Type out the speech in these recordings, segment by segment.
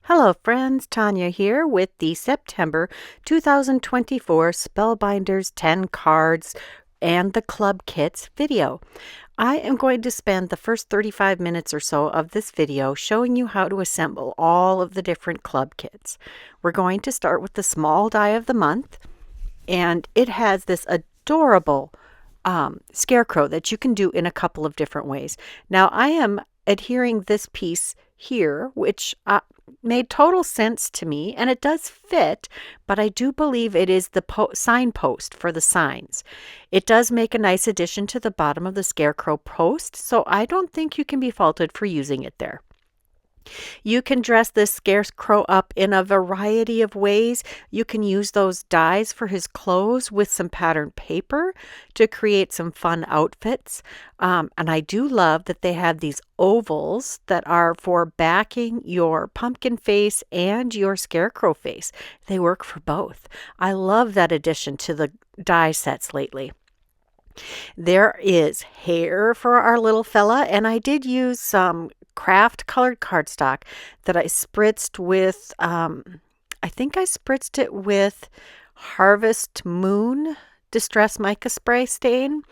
Hello friends, Tanya here with the September 2024 Spellbinders 10 cards and the club kits video. I am going to spend the first 35 minutes or so of this video showing you how to assemble all of the different club kits. We're going to start with the small die of the month, and it has this adorable scarecrow that you can do in a couple of different ways. Now I am adhering this piece here, which made total sense to me, and it does fit, but I do believe it is the signpost for the signs. It does make a nice addition to the bottom of the scarecrow post, so I don't think you can be faulted for using it there. You can dress this scarecrow up in a variety of ways. You can use those dies for his clothes with some patterned paper to create some fun outfits. And I do love that they have these ovals that are for backing your pumpkin face and your scarecrow face. They work for both. I love that addition to the die sets lately. There is hair for our little fella, and I did use some craft colored cardstock that I spritzed with, I think I spritzed it with Harvest Moon Distress Mica Spray stain,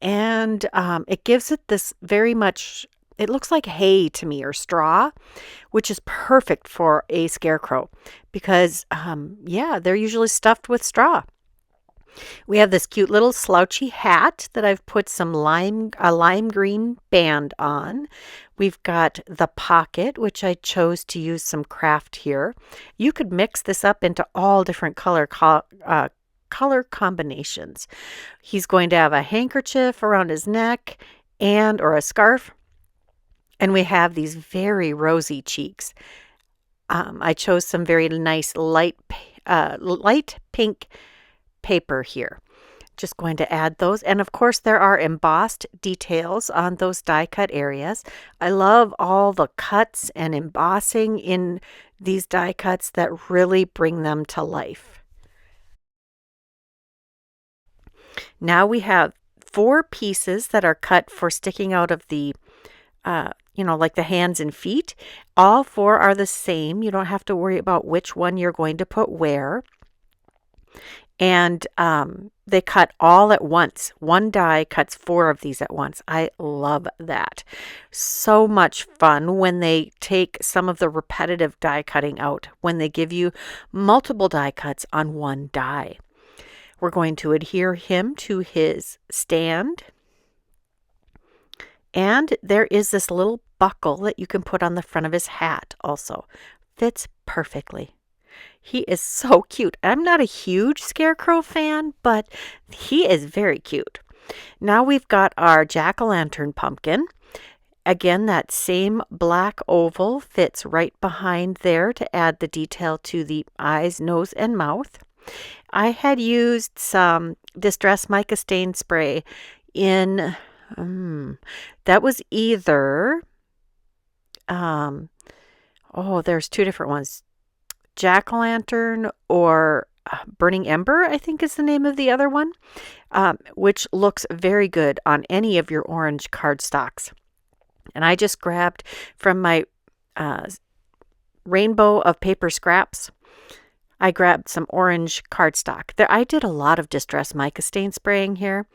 and it gives it this very much, it looks like hay to me, or straw, which is perfect for a scarecrow because, yeah, they're usually stuffed with straw. We have this cute little slouchy hat that I've put some lime green band on. We've got the pocket, which I chose to use some craft here. You could mix this up into all different color combinations. He's going to have a handkerchief around his neck or a scarf. And we have these very rosy cheeks. I chose some very nice light pink paper here. Just going to add those, and of course there are embossed details on those die cut areas. I love all the cuts and embossing in these die cuts that really bring them to life. Now we have 4 pieces that are cut for sticking out of the like the hands and feet. All 4 are the same. You don't have to worry about which one you're going to put where. And they cut all at once. One die cuts 4 of these at once. I love that. So much fun when they take some of the repetitive die cutting out, when they give you multiple die cuts on one die. We're going to adhere him to his stand. And there is this little buckle that you can put on the front of his hat also. Fits perfectly. He is so cute. I'm not a huge scarecrow fan, but he is very cute. Now we've got our jack-o'-lantern pumpkin. Again, that same black oval fits right behind there to add the detail to the eyes, nose, and mouth. I had used some Distress Mica Stain Spray in, that was either, there's 2 different ones. Jack-o'-lantern or Burning Ember, I think is the name of the other one, which looks very good on any of your orange cardstocks. And I just grabbed from my rainbow of paper scraps, I grabbed some orange cardstock. I did a lot of Distress Mica Stain spraying here.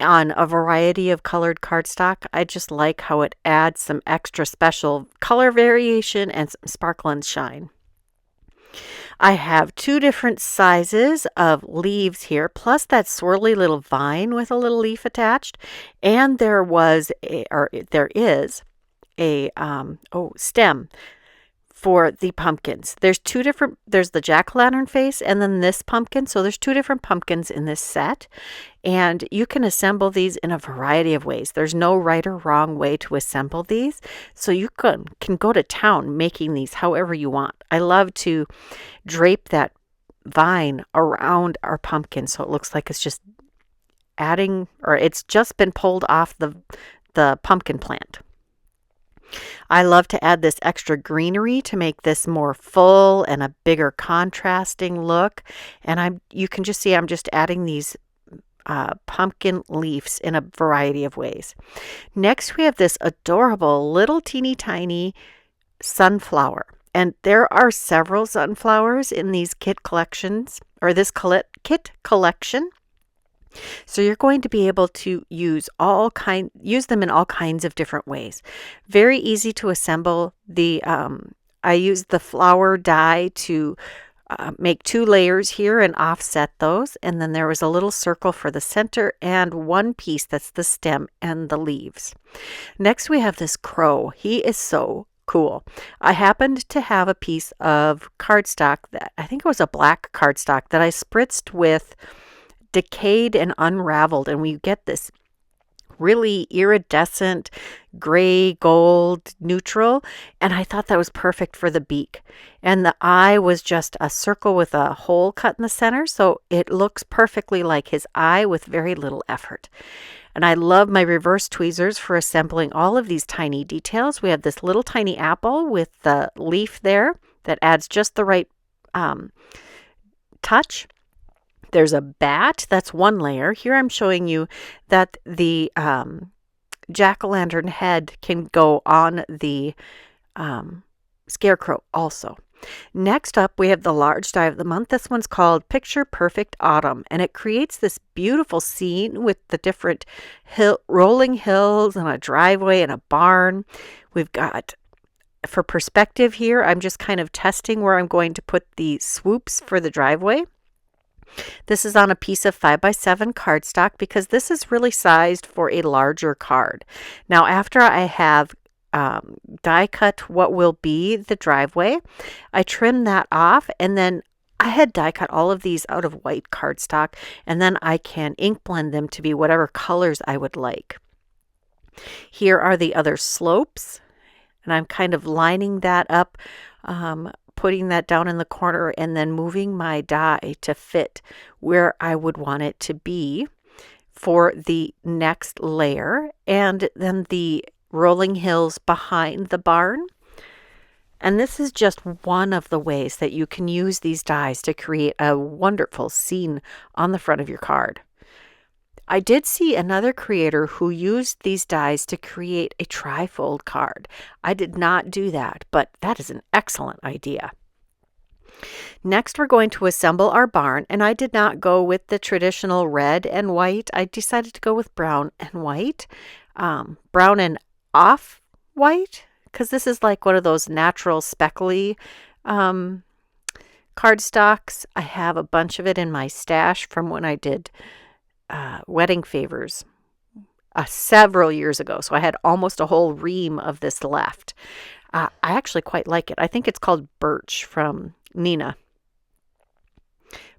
On a variety of colored cardstock. I just like how it adds some extra special color variation and some sparkle and shine. I have 2 different sizes of leaves here, plus that swirly little vine with a little leaf attached. And there is a stem for the pumpkins. There's the jack-o'-lantern face and then this pumpkin. So there's 2 different pumpkins in this set. And you can assemble these in a variety of ways. There's no right or wrong way to assemble these. So you can go to town making these however you want. I love to drape that vine around our pumpkin so it looks like it's just it's just been pulled off the pumpkin plant. I love to add this extra greenery to make this more full and a bigger contrasting look. And you can just see I'm just adding these pumpkin leaves in a variety of ways. Next, we have this adorable little teeny tiny sunflower. And there are several sunflowers in these kit collections, or this kit collection. So you're going to be able to use them in all kinds of different ways. Very easy to assemble. I used the flower die to make 2 layers here and offset those. And then there was a little circle for the center and one piece that's the stem and the leaves. Next we have this crow. He is so cool. I happened to have a piece of cardstock that I think it was a black cardstock that I spritzed with decayed and unraveled, and we get this really iridescent gray gold neutral, and I thought that was perfect for the beak. And the eye was just a circle with a hole cut in the center, so it looks perfectly like his eye with very little effort. And I love my reverse tweezers for assembling all of these tiny details. We have this little tiny apple with the leaf there that adds just the right touch. There's a bat, that's one layer. Here I'm showing you that the jack-o'-lantern head can go on the scarecrow also. Next up, we have the large die of the month. This one's called Picture Perfect Autumn, and it creates this beautiful scene with the different rolling hills and a driveway and a barn. We've got, for perspective here, I'm just kind of testing where I'm going to put the swoops for the driveway. This is on a piece of 5x7 cardstock because this is really sized for a larger card. Now, after I have die cut what will be the driveway, I trim that off, and then I had die cut all of these out of white cardstock, and then I can ink blend them to be whatever colors I would like. Here are the other slopes, and I'm kind of lining that up, putting that down in the corner, and then moving my die to fit where I would want it to be for the next layer, and then the rolling hills behind the barn. And this is just one of the ways that you can use these dies to create a wonderful scene on the front of your card. I did see another creator who used these dies to create a trifold card. I did not do that, but that is an excellent idea. Next, we're going to assemble our barn, and I did not go with the traditional red and white. I decided to go with brown and white, brown and off-white, because this is like one of those natural speckly cardstocks. I have a bunch of it in my stash from when I did wedding favors several years ago, so I had almost a whole ream of this left. I actually quite like it. I think it's called Birch from Nina,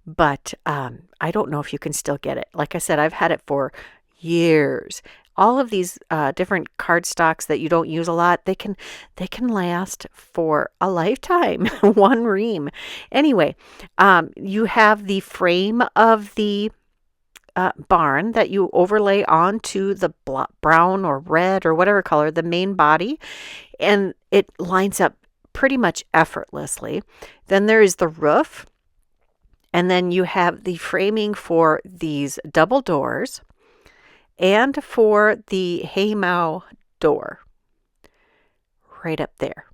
but I don't know if you can still get it. Like I said, I've had it for years. All of these different cardstocks that you don't use a lot, they can last for a lifetime. One ream. Anyway, you have the frame of the barn that you overlay onto the brown or red or whatever color, the main body, and it lines up pretty much effortlessly. Then there is the roof, and then you have the framing for these double doors and for the haymow door right up there.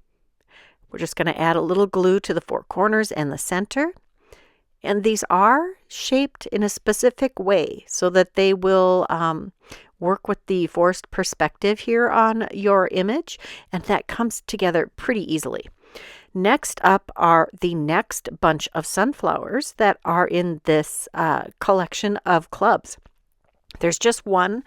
We're just going to add a little glue to the 4 corners and the center. And these are shaped in a specific way so that they will work with the forced perspective here on your image, and that comes together pretty easily. Next up are the next bunch of sunflowers that are in this collection of clubs. There's just one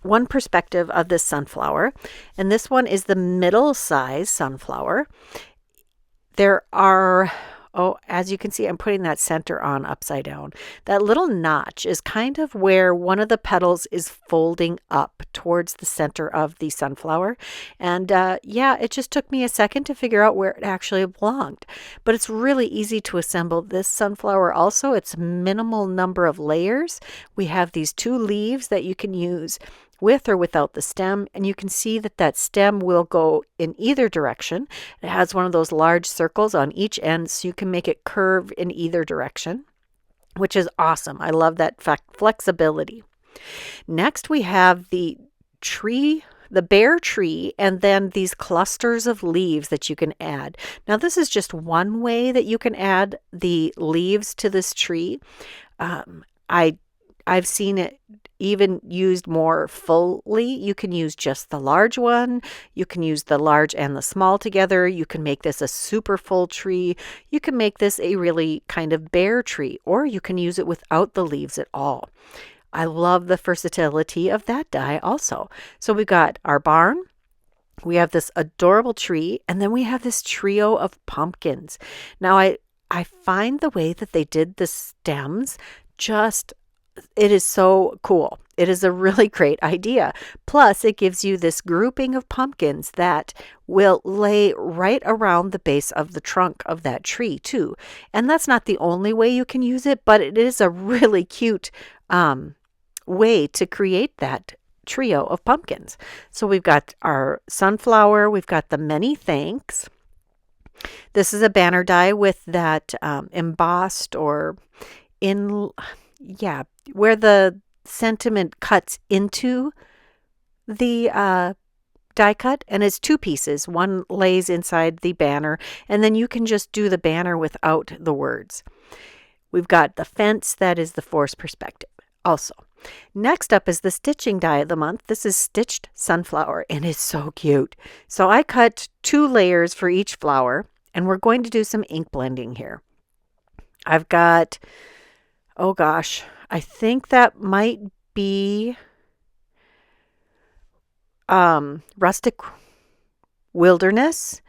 perspective of this sunflower, and this one is the middle size sunflower. There are, as you can see, I'm putting that center on upside down. That little notch is kind of where one of the petals is folding up towards the center of the sunflower. And yeah, it just took me a second to figure out where it actually belonged. But it's really easy to assemble this sunflower also. It's minimal number of layers. We have these 2 leaves that you can use with or without the stem, and you can see that that stem will go in either direction. It has one of those large circles on each end, so you can make it curve in either direction, which is awesome. I love that flexibility. Next, we have the tree the bare tree and then these clusters of leaves that you can add. Now, this is just one way that you can add the leaves to this tree. I've seen it even used more fully. You can use just the large one. You can use the large and the small together. You can make this a super full tree. You can make this a really kind of bare tree, or you can use it without the leaves at all. I love the versatility of that die also. So we've got our barn, we have this adorable tree, and then we have this trio of pumpkins. Now I find the way that they did the stems it is so cool. It is a really great idea. Plus, it gives you this grouping of pumpkins that will lay right around the base of the trunk of that tree too. And that's not the only way you can use it, but it is a really cute way to create that trio of pumpkins. So we've got our sunflower, we've got the many thanks. This is a banner die with that embossed or where the sentiment cuts into the die cut, and it's two pieces. One lays inside the banner, and then you can just do the banner without the words. We've got the fence, that is the force perspective also. Next up is the stitching die of the month. This is Stitched Sunflower, and it's so cute. So I cut 2 layers for each flower, and we're going to do some ink blending here. I've got, oh gosh, I think that might be Rustic Wilderness,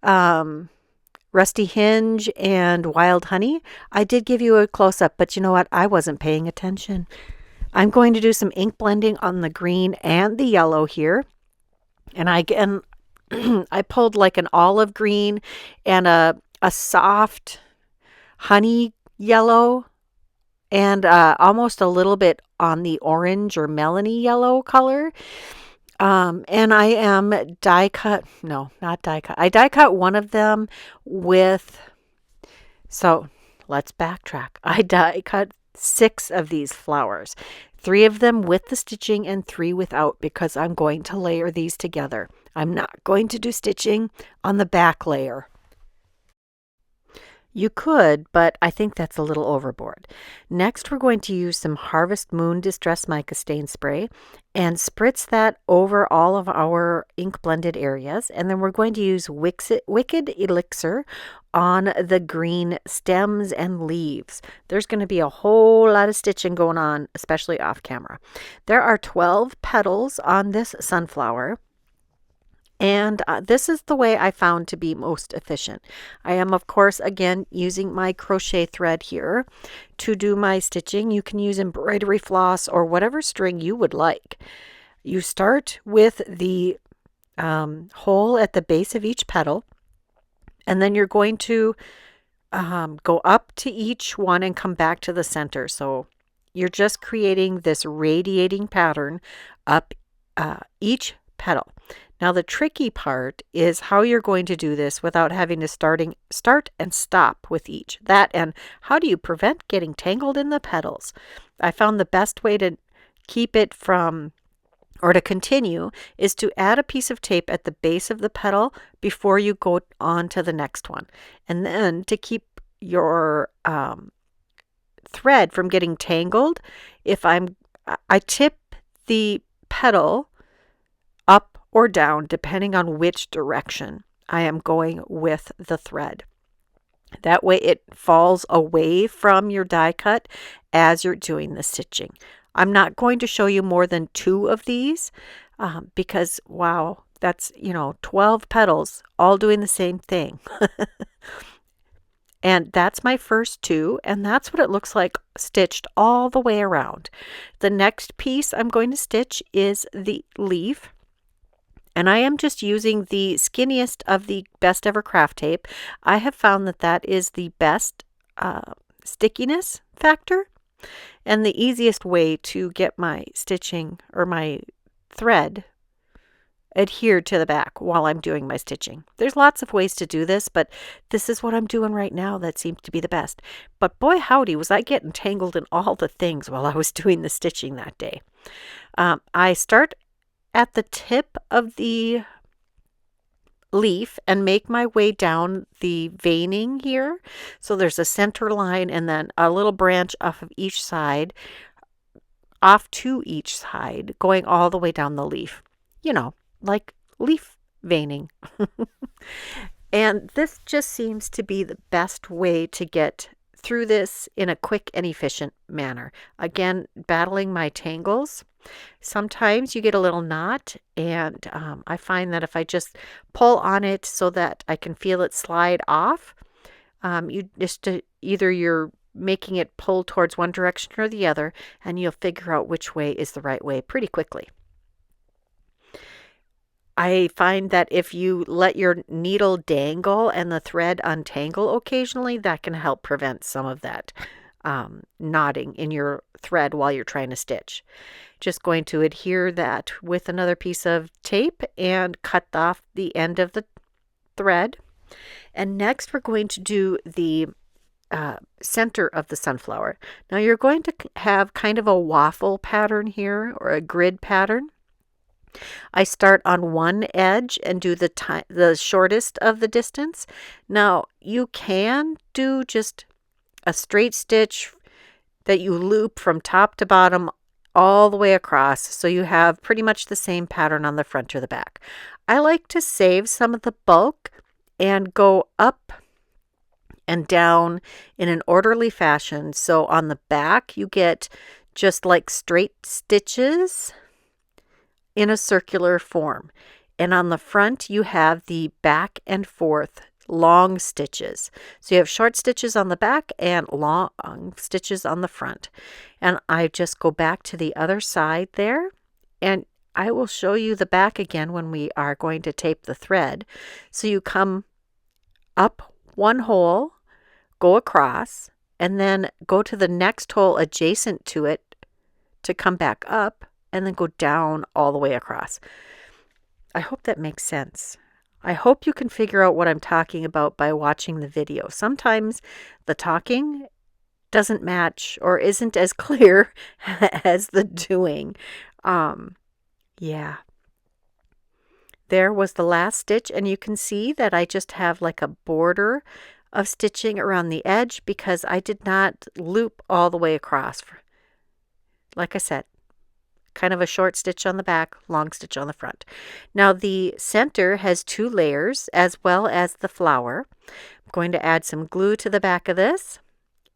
Rusty Hinge, and Wild Honey. I did give you a close-up, but you know what? I wasn't paying attention. I'm going to do some ink blending on the green and the yellow here. And I pulled like an olive green and a soft honey yellow and almost a little bit on the orange or melony yellow color. And I am I die cut one of them with, so let's backtrack. I die cut 6 of these flowers, 3 of them with the stitching and 3 without, because I'm going to layer these together. I'm not going to do stitching on the back layer. You could, but I think that's a little overboard. Next, we're going to use some Harvest Moon Distress Mica Stain Spray and spritz that over all of our ink blended areas. And then we're going to use Wicked Elixir on the green stems and leaves. There's going to be a whole lot of stitching going on, especially off camera. There are 12 petals on this sunflower. And this is the way I found to be most efficient. I am, of course, again, using my crochet thread here to do my stitching. You can use embroidery floss or whatever string you would like. You start with the hole at the base of each petal, and then you're going to go up to each one and come back to the center. So you're just creating this radiating pattern up each petal. Now, the tricky part is how you're going to do this without having to start and stop with each. That, and how do you prevent getting tangled in the petals? I found the best way to keep it from, or to continue, is to add a piece of tape at the base of the petal before you go on to the next one. And then to keep your thread from getting tangled, I tip the petal up or down, depending on which direction I am going with the thread. That way it falls away from your die cut as you're doing the stitching. I'm not going to show you more than 2 of these because, wow, that's, 12 petals all doing the same thing. And that's my first 2, and that's what it looks like stitched all the way around. The next piece I'm going to stitch is the leaf. And I am just using the skinniest of the Best Ever Craft Tape. I have found that is the best stickiness factor and the easiest way to get my stitching or my thread adhered to the back while I'm doing my stitching. There's lots of ways to do this, but this is what I'm doing right now that seems to be the best. But boy howdy, was I getting tangled in all the things while I was doing the stitching that day. I start at the tip of the leaf and make my way down the veining here. So there's a center line and then a little branch off of each side, off to each side, going all the way down the leaf. You know, like leaf veining. And this just seems to be the best way to get through this in a quick and efficient manner. Again, battling my tangles. Sometimes you get a little knot, and I find that if I just pull on it so that I can feel it slide off, you just either you're making it pull towards one direction or the other, and you'll figure out which way is the right way pretty quickly. I find that if you let your needle dangle and the thread untangle occasionally, that can help prevent some of that knotting in your thread while you're trying to stitch. Just going to adhere that with another piece of tape and cut off the end of the thread. And next we're going to do the center of the sunflower. Now you're going to have kind of a waffle pattern here, or a grid pattern. I start on one edge and do the shortest of the distance. Now you can do just a straight stitch that you loop from top to bottom all the way across, so you have pretty much the same pattern on the front or the back. I like to save some of the bulk and go up and down in an orderly fashion. So on the back you get just like straight stitches in a circular form, and on the front you have the back and forth long stitches. So you have short stitches on the back and long stitches on the front. And I just go back to the other side there, and I will show you the back again when we are going to tape the thread. So you come up one hole, go across, and then go to the next hole adjacent to it to come back up, and then go down all the way across. I hope that makes sense. I hope you can figure out what I'm talking about by watching the video. Sometimes the talking doesn't match or isn't as clear as the doing. Yeah. There was the last stitch, and you can see that I just have like a border of stitching around the edge because I did not loop all the way across. Like I said, kind of a short stitch on the back, long stitch on the front. Now the center has 2 layers as well as the flower. I'm going to add some glue to the back of this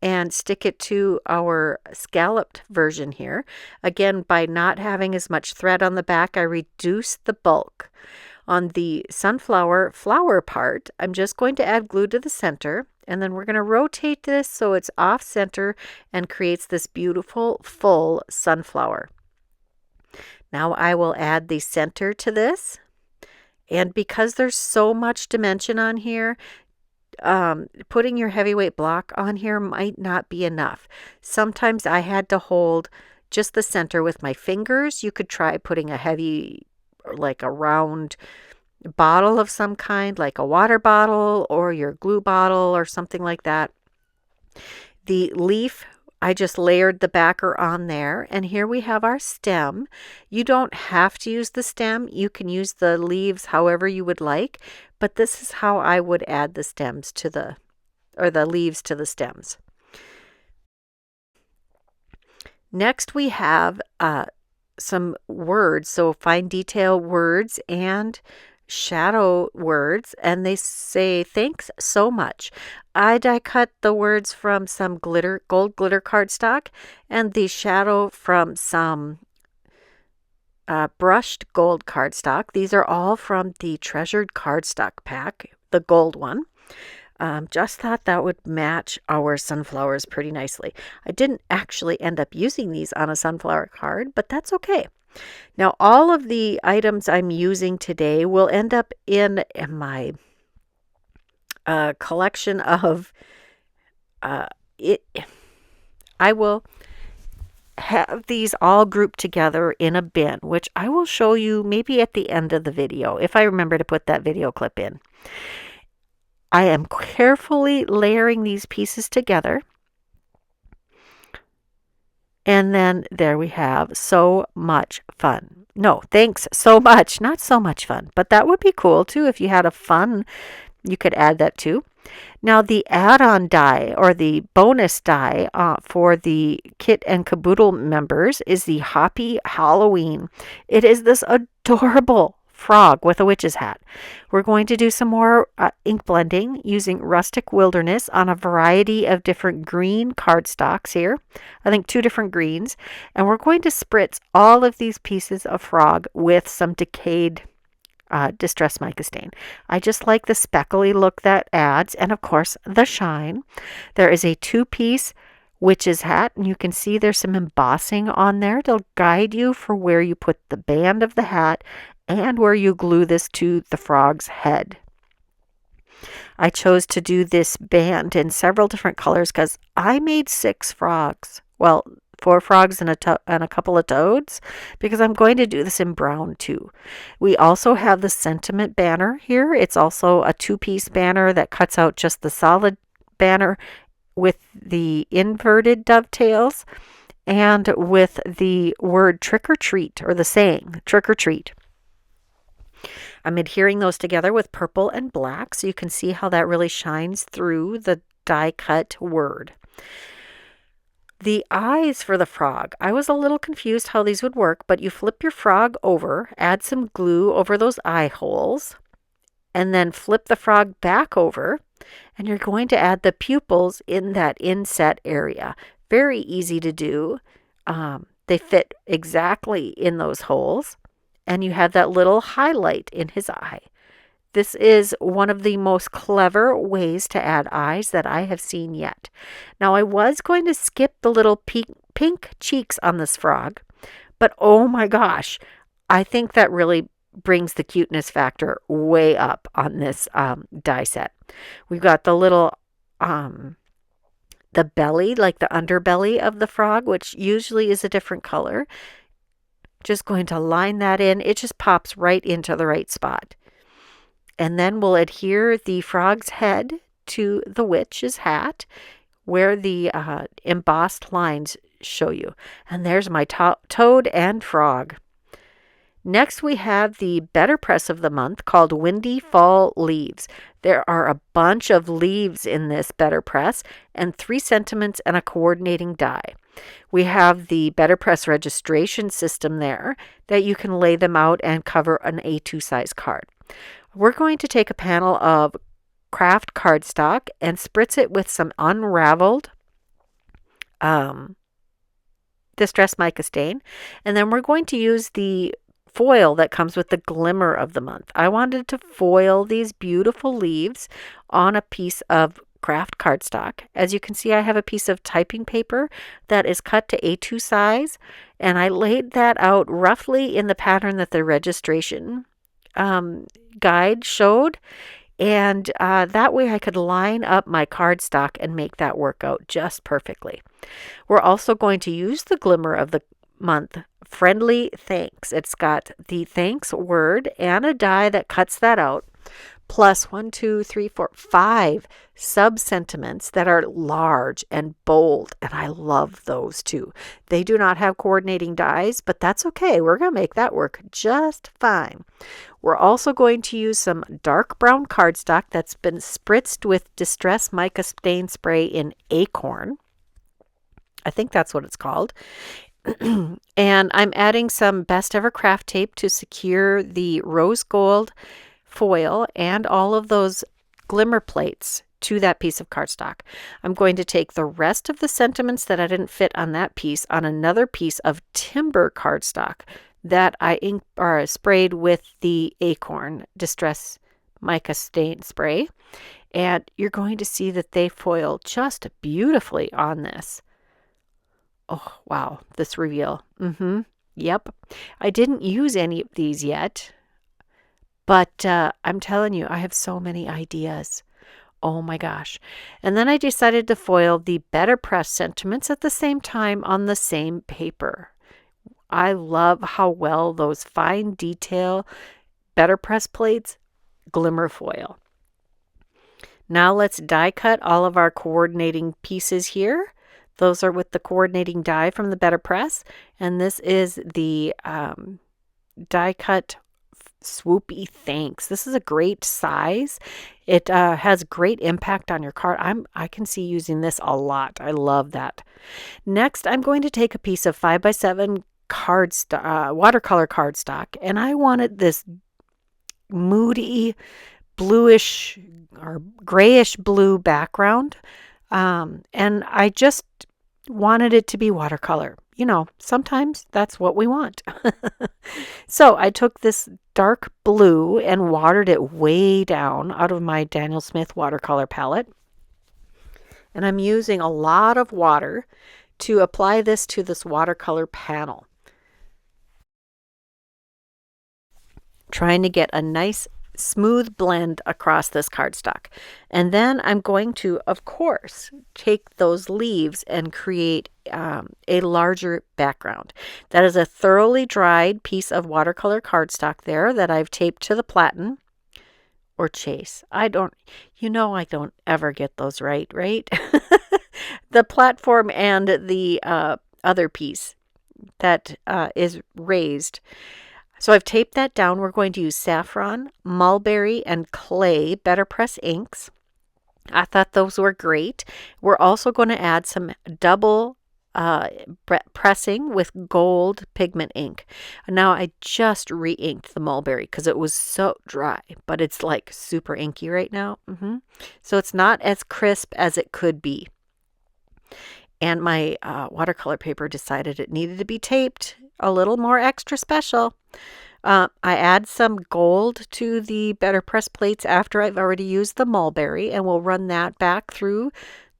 and stick it to our scalloped version here. Again, by not having as much thread on the back, I reduce the bulk. On the sunflower flower part, I'm just going to add glue to the center, and then we're going to rotate this so it's off center and creates this beautiful full sunflower. Now I will add the center to this, and because there's so much dimension on here, putting your heavyweight block on here might not be enough. Sometimes I had to hold just the center with my fingers. You could try putting a heavy, like a round bottle of some kind, like a water bottle or your glue bottle or something like that. The leaf, I just layered the backer on there, and here we have our stem. You don't have to use the stem. You can use the leaves however you would like, but this is how I would add the stems to the leaves to the stems. Next we have some words, so fine detail words and shadow words, and they say thanks so much. I die cut the words from some gold glitter cardstock, and the shadow from some brushed gold cardstock. These are all from the treasured cardstock pack, the gold one. Just thought that would match our sunflowers pretty nicely. I didn't actually end up using these on a sunflower card, but that's okay. Now, all of the items I'm using today will end up in my collection of I will have these all grouped together in a bin, which I will show you maybe at the end of the video, if I remember to put that video clip in. I am carefully layering these pieces together. And then there we have so much fun. No, thanks so much. Not so much fun, but that would be cool too if you had a fun. You could add that too. Now the add-on die or the bonus die for the Kit and Caboodle members is the Hoppy Halloween. It is this adorable frog with a witch's hat. We're going to do some more ink blending using Rustic Wilderness on a variety of different green cardstocks here. I think 2 different greens. And we're going to spritz all of these pieces of frog with some decayed Distress Mica Stain. I just like the speckly look that adds, and of course the shine. There is a 2-piece witch's hat, and you can see there's some embossing on there to guide you for where you put the band of the hat and where you glue this to the frog's head. I chose to do this band in several different colors because I made 6 frogs. Well, 4 frogs and a couple of toads, because I'm going to do this in brown too. We also have the sentiment banner here. It's also a 2-piece banner that cuts out just the solid banner with the inverted dovetails and with the word trick or treat, or the saying trick or treat. I'm adhering those together with purple and black so you can see how that really shines through the die cut word. The eyes for the frog. I was a little confused how these would work, but you flip your frog over, add some glue over those eye holes, and then flip the frog back over, and you're going to add the pupils in that inset area. Very easy to do. They fit exactly in those holes, and you have that little highlight in his eye. This is one of the most clever ways to add eyes that I have seen yet. Now, I was going to skip the little pink cheeks on this frog, but oh my gosh, I think that really brings the cuteness factor way up on this die set. We've got the little, the belly, like the underbelly of the frog, which usually is a different color. Just going to line that in. It just pops right into the right spot. And then we'll adhere the frog's head to the witch's hat where the embossed lines show you. And there's my toad and frog. Next, we have the BetterPress of the month called Windy Fall Leaves. There are a bunch of leaves in this BetterPress and 3 sentiments and a coordinating die. We have the BetterPress registration system there that you can lay them out and cover an A2 size card. We're going to take a panel of craft cardstock and spritz it with some unraveled Distress Mica Stain. And then we're going to use the foil that comes with the Glimmer of the month. I wanted to foil these beautiful leaves on a piece of craft cardstock. As you can see, I have a piece of typing paper that is cut to A2 size, and I laid that out roughly in the pattern that the registration guide showed, and that way I could line up my cardstock and make that work out just perfectly. We're also going to use the Glimmer of the month, Friendly Thanks. It's got the thanks word and a die that cuts that out, plus 5 sub-sentiments that are large and bold, and I love those too. They do not have coordinating dies, but that's okay. We're going to make that work just fine. We're also going to use some dark brown cardstock that's been spritzed with Distress Mica Stain Spray in Acorn. I think that's what it's called. And I'm adding some Best Ever Craft tape to secure the rose gold foil and all of those glimmer plates to that piece of cardstock. I'm going to take the rest of the sentiments that I didn't fit on that piece on another piece of timber cardstock that I sprayed with the Acorn Distress Mica Stain Spray. And you're going to see that they foil just beautifully on this. Oh, wow, this reveal. Yep. I didn't use any of these yet, but I'm telling you, I have so many ideas. Oh my gosh. And then I decided to foil the BetterPress sentiments at the same time on the same paper. I love how well those fine detail BetterPress plates glimmer foil. Now let's die cut all of our coordinating pieces here. Those are with the coordinating die from the BetterPress, and this is the die cut swoopy thanks. This is a great size. It has great impact on your card. I can see using this a lot. I love that. Next, I'm going to take a piece of 5x7 watercolor cardstock, and I wanted this moody bluish or grayish blue background, and I just wanted it to be watercolor. You know, sometimes that's what we want. So I took this dark blue and watered it way down out of my Daniel Smith watercolor palette. And I'm using a lot of water to apply this to this watercolor panel. Trying to get a nice smooth blend across this cardstock. And then I'm going to, of course, take those leaves and create a larger background. That is a thoroughly dried piece of watercolor cardstock there that I've taped to the platen or chase. I don't ever get those right? The platform and the other piece that is raised. So I've taped that down. We're going to use saffron, mulberry, and clay BetterPress inks. I thought those were great. We're also going to add some double pressing with gold pigment ink. Now I just re-inked the mulberry because it was so dry, but it's like super inky right now. So it's not as crisp as it could be. And my watercolor paper decided it needed to be taped a little more extra special. I add some gold to the BetterPress plates after I've already used the mulberry, and we'll run that back through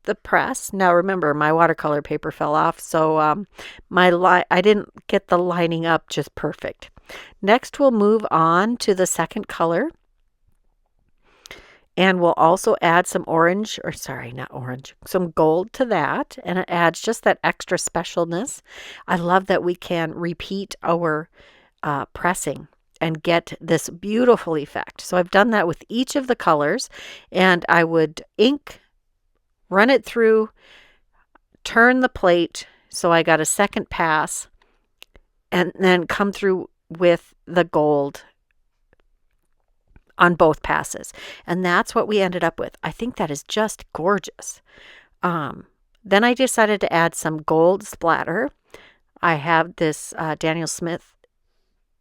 the press. Now remember, my watercolor paper fell off, so I didn't get the lining up just perfect. Next, we'll move on to the second color. And we'll also add some some gold to that. And it adds just that extra specialness. I love that we can repeat our pressing and get this beautiful effect. So I've done that with each of the colors. And I would ink, run it through, turn the plate so I got a second pass, and then come through with the gold on both passes. And that's what we ended up with. I think that is just gorgeous. Then I decided to add some gold splatter. I have this Daniel Smith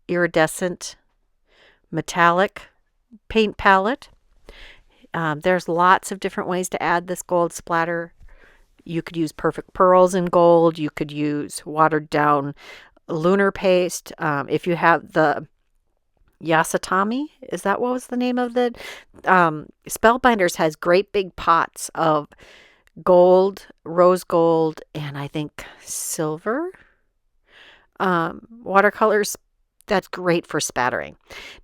iridescent metallic paint palette. There's lots of different ways to add this gold splatter. You could use perfect pearls in gold. You could use watered down lunar paste. If you have the Yasatami, is that what was the name of the Spellbinders has great big pots of gold, rose gold, and I think silver watercolors. That's great for spattering.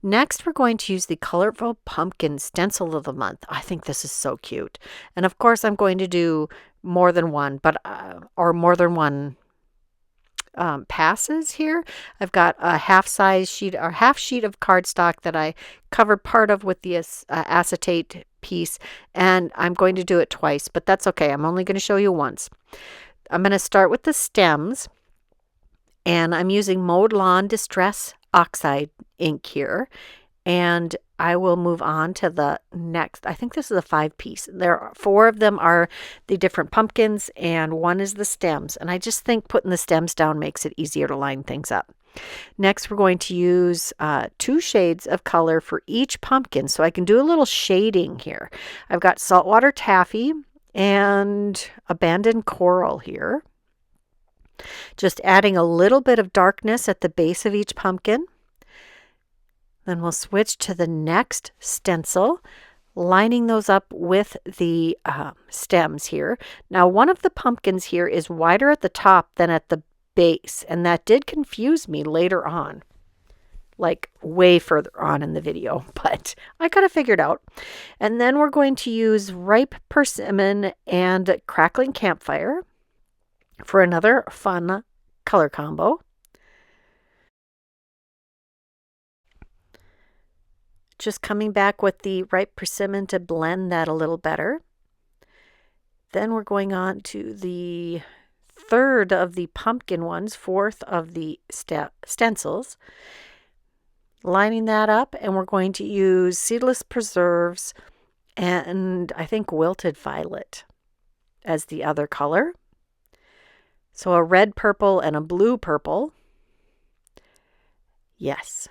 Next, we're going to use the Colorful Pumpkin Stencil of the Month. I think this is so cute. And of course, I'm going to do more than one, passes here. I've got a half sheet of cardstock that I covered part of with the acetate piece, and I'm going to do it twice, but that's okay. I'm only going to show you once. I'm going to start with the stems, and I'm using Mowed Lawn Distress Oxide ink here, and I will move on to the next. I think this is a 5-piece. There are 4 of them are the different pumpkins, and 1 is the stems. And I just think putting the stems down makes it easier to line things up. Next, we're going to use 2 shades of color for each pumpkin, so I can do a little shading here. I've got Saltwater Taffy and Abandoned Coral here. Just adding a little bit of darkness at the base of each pumpkin. Then we'll switch to the next stencil, lining those up with the stems here. Now, one of the pumpkins here is wider at the top than at the base, and that did confuse me later on, like way further on in the video, but I got it figured out. And then we're going to use Ripe Persimmon and Crackling Campfire for another fun color combo. Just coming back with the Ripe Persimmon to blend that a little better. Then we're going on to the third of the pumpkin ones, fourth of the stencils. Lining that up, and we're going to use Seedless Preserves and I think Wilted Violet as the other color. So a red purple and a blue purple. Yes.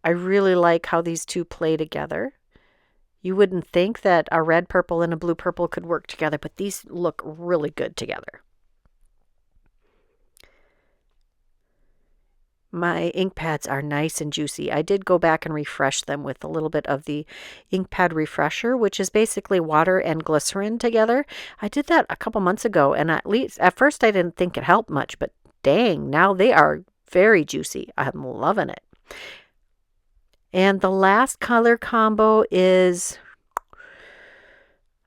I really like how these two play together. You wouldn't think that a red purple and a blue purple could work together, but these look really good together. My ink pads are nice and juicy. I did go back and refresh them with a little bit of the ink pad refresher, which is basically water and glycerin together. I did that a couple months ago, and at first I didn't think it helped much, but dang, now they are very juicy. I'm loving it. And the last color combo is,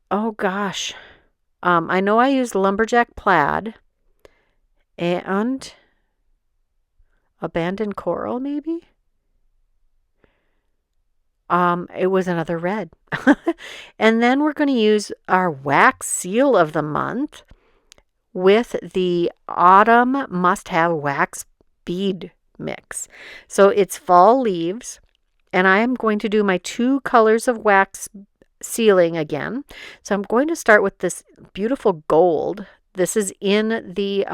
oh gosh, I know I used Lumberjack Plaid and Abandoned Coral, maybe? It was another red. And then we're going to use our wax seal of the month with the Autumn Must-Have Wax Bead Mix. So it's fall leaves, and I am going to do my 2 colors of wax sealing again. So I'm going to start with this beautiful gold. This is in the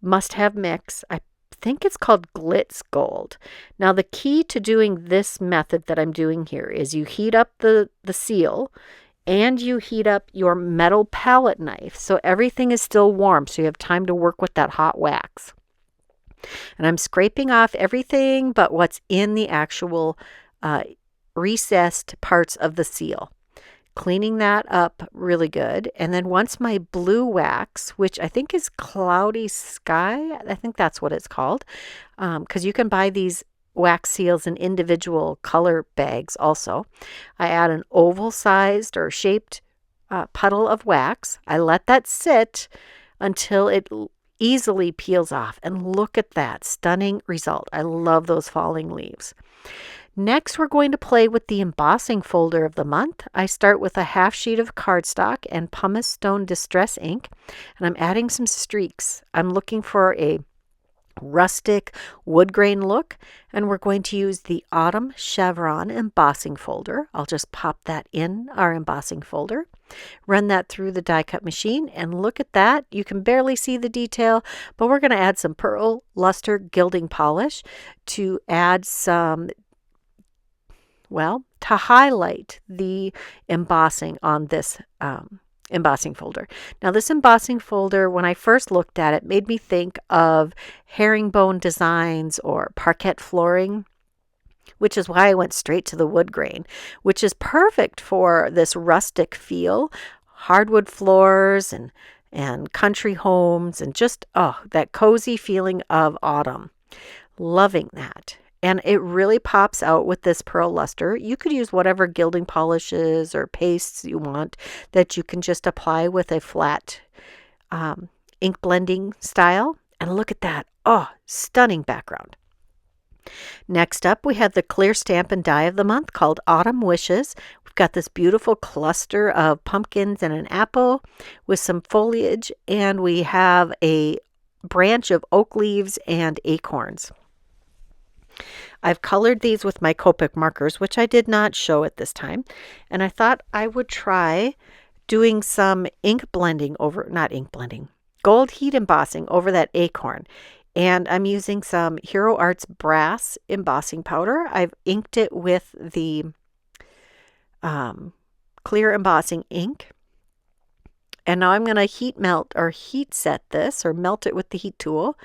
Must-Have Mix. I think it's called Glitz Gold. Now the key to doing this method that I'm doing here is you heat up the seal and you heat up your metal palette knife so everything is still warm, so you have time to work with that hot wax. And I'm scraping off everything but what's in the actual recessed parts of the seal. Cleaning that up really good. And then once my blue wax, which I think is Cloudy Sky, I think that's what it's called, because you can buy these wax seals in individual color bags also. I add an oval-sized or shaped puddle of wax. I let that sit until it easily peels off. And look at that stunning result. I love those falling leaves. Next, we're going to play with the embossing folder of the month. I start with a half sheet of cardstock and pumice stone distress ink, and I'm adding some streaks. I'm looking for a rustic wood grain look, and we're going to use the Autumn Chevron embossing folder. I'll just pop that in our embossing folder, run that through the die cut machine, and look at that. You can barely see the detail, but we're going to add some pearl luster gilding polish to add some, well, to highlight the embossing on this embossing folder. Now this embossing folder, when I first looked at it, made me think of herringbone designs or parquet flooring, which is why I went straight to the wood grain, which is perfect for this rustic feel, hardwood floors and country homes, and just, oh, that cozy feeling of autumn. Loving that. And it really pops out with this pearl luster. You could use whatever gilding polishes or pastes you want that you can just apply with a flat ink blending style. And look at that. Oh, stunning background. Next up, we have the clear Stampin' Die of the month called Autumn Wishes. We've got this beautiful cluster of pumpkins and an apple with some foliage. And we have a branch of oak leaves and acorns. I've colored these with my Copic markers, which I did not show at this time. And I thought I would try doing some gold heat embossing over that acorn. And I'm using some Hero Arts Brass embossing powder. I've inked it with the clear embossing ink. And now I'm going to heat set this, or melt it with the heat tool.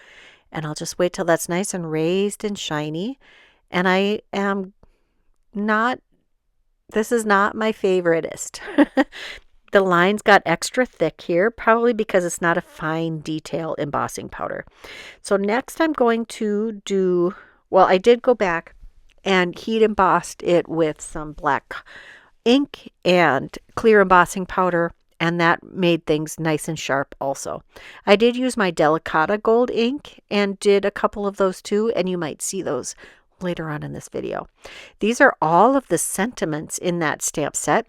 And I'll just wait till that's nice and raised and shiny. And this is not my favoriteest. The lines got extra thick here, probably because it's not a fine detail embossing powder. So next I'm going to do, well, I did go back and heat embossed it with some black ink and clear embossing powder, and that made things nice and sharp also. I did use my Delicata gold ink and did a couple of those too, and you might see those later on in this video. These are all of the sentiments in that stamp set.